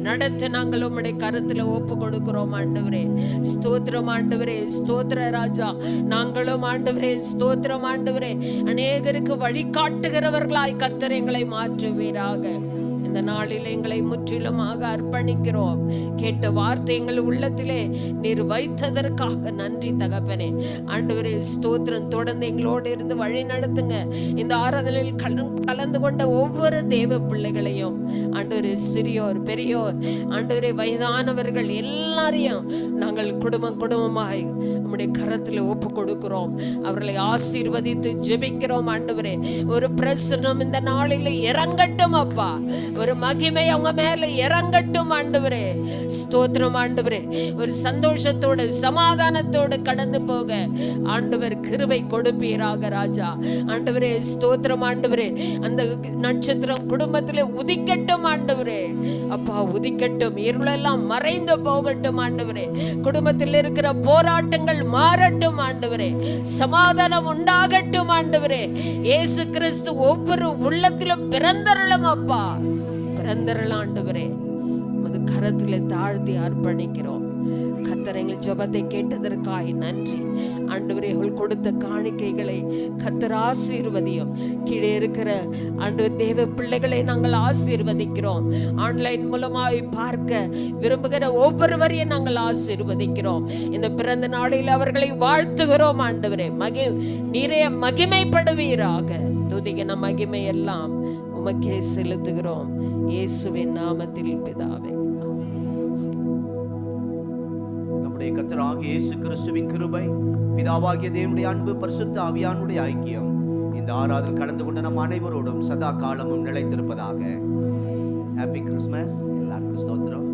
Speaker 4: நடத்த நாங்கள் உம்முடைய கருத்துல ஒப்பு கொடுக்கிறோம் ஆண்டவரே. ஸ்தோத்திரம் ஆண்டவரே. ஸ்தோத்திர ராஜா. நாங்களும் ஆண்டவரே ஸ்தோத்திரம் ஆண்டவரே அநேகருக்கு வழிகாட்டுகிறவர்களாய் கர்த்தர் எங்களை மாற்றுவீராக. இந்த நாளில் எங்களை முற்றிலுமாக அர்ப்பணிக்கிறோம். கேட்ட வார்த்தை எங்கள் உள்ளத்திலே நீர் வைத்ததற்காக நன்றி தகப்பனே. ஆண்டவரே ஸ்தோத்திரம். தொடர்ந்து எங்களோடு இருந்து வழி நடத்துங்க. இந்த ஆராதனையில் கலந்து கொண்ட ஒவ்வொரு தேவ பிள்ளைகளையும் ஆண்டவரே, சிறியோர் பெரியோர் ஆண்டவரே வயதானவர்கள் எல்லாரையும் நாங்கள் குடும்பமாய் உம்முடைய கரத்துல ஒப்பு கொடுக்கிறோம். அவர்களை ஆசீர்வதித்து ஜெபிக்கிறோம் ஆண்டவரே. ஒரு பிரசன்னம் இந்த நாளில் இறங்கட்டும் அப்பா. ஒரு மகிமை அவங்க மேல இறங்கட்டும் ஆண்டவரே. ஸ்தோத்திரம் ஆண்டவரே. ஒரு சந்தோஷத்தோடு சமாதானத்தோடு கடந்து போக ஆண்டவர் கிருபை கொடுப்பீராக ராஜா. ஆண்டவரே ஸ்தோத்திரம் ஆண்டவரே. அந்த நட்சத்திரம் குடும்பத்திலே உதிக்கட்டும் ஆண்டவரே. அப்பா உதிக்கட்டும். இருளெல்லாம் மறைந்து போகட்டும் ஆண்டவரே. குடும்பத்தில் இருக்கிற போராட்டங்கள் மாறட்டும் ஆண்டவரே. சமாதானம் உண்டாகட்டும் ஆண்டவரே. இயேசு கிறிஸ்து ஒவ்வொரு உள்ளத்திலும் பிறந்தருளும் அப்பா. பிறந்தருள் ஆண்டவரே. அது கரத்திலே தாழ்த்தி அர்ப்பணிக்கிறோம். கர்த்தர் எங்கள் ஜெபத்தை கேட்டதற்காய் நன்றி ஆண்டவரே. அவள் கொடுத்த காணிக்கைகளை கர்த்தர் ஆசீர்வதியும். கீழே இருக்கிற ஆண்டவர் தேவ பிள்ளைகளை நாங்கள் ஆசீர்வதிக்கிறோம். ஆன்லைன் மூலமாய் பார்க்க விரும்புகிற ஒவ்வொருவரையும் நாங்கள் ஆசீர்வதிக்கிறோம். இந்த பிறந்த நாளில் அவர்களை வாழ்த்துகிறோம் ஆண்டவரே. நிறைய மகிமைப்படுவீராக. துதிகன மகிமை எல்லாம் உமக்கே செலுத்துகிறோம் இயேசுவின் நாமத்தில் பிதாவே.
Speaker 2: நம்முடைய கர்த்தராகிய இயேசு கிறிஸ்துவின் கிருபை, பிதாவாகிய தேவனுடைய அன்பு, பரிசுத்த ஆவியானுடைய ஐக்கியம் இந்த ஆராதனையில் கலந்து கொண்ட நம் அனைவரோடும் சதா காலமும் நிலைத்திருப்பதாக. Happy Christmas. எல்லாருக்கும் ஸ்தோத்திரம்.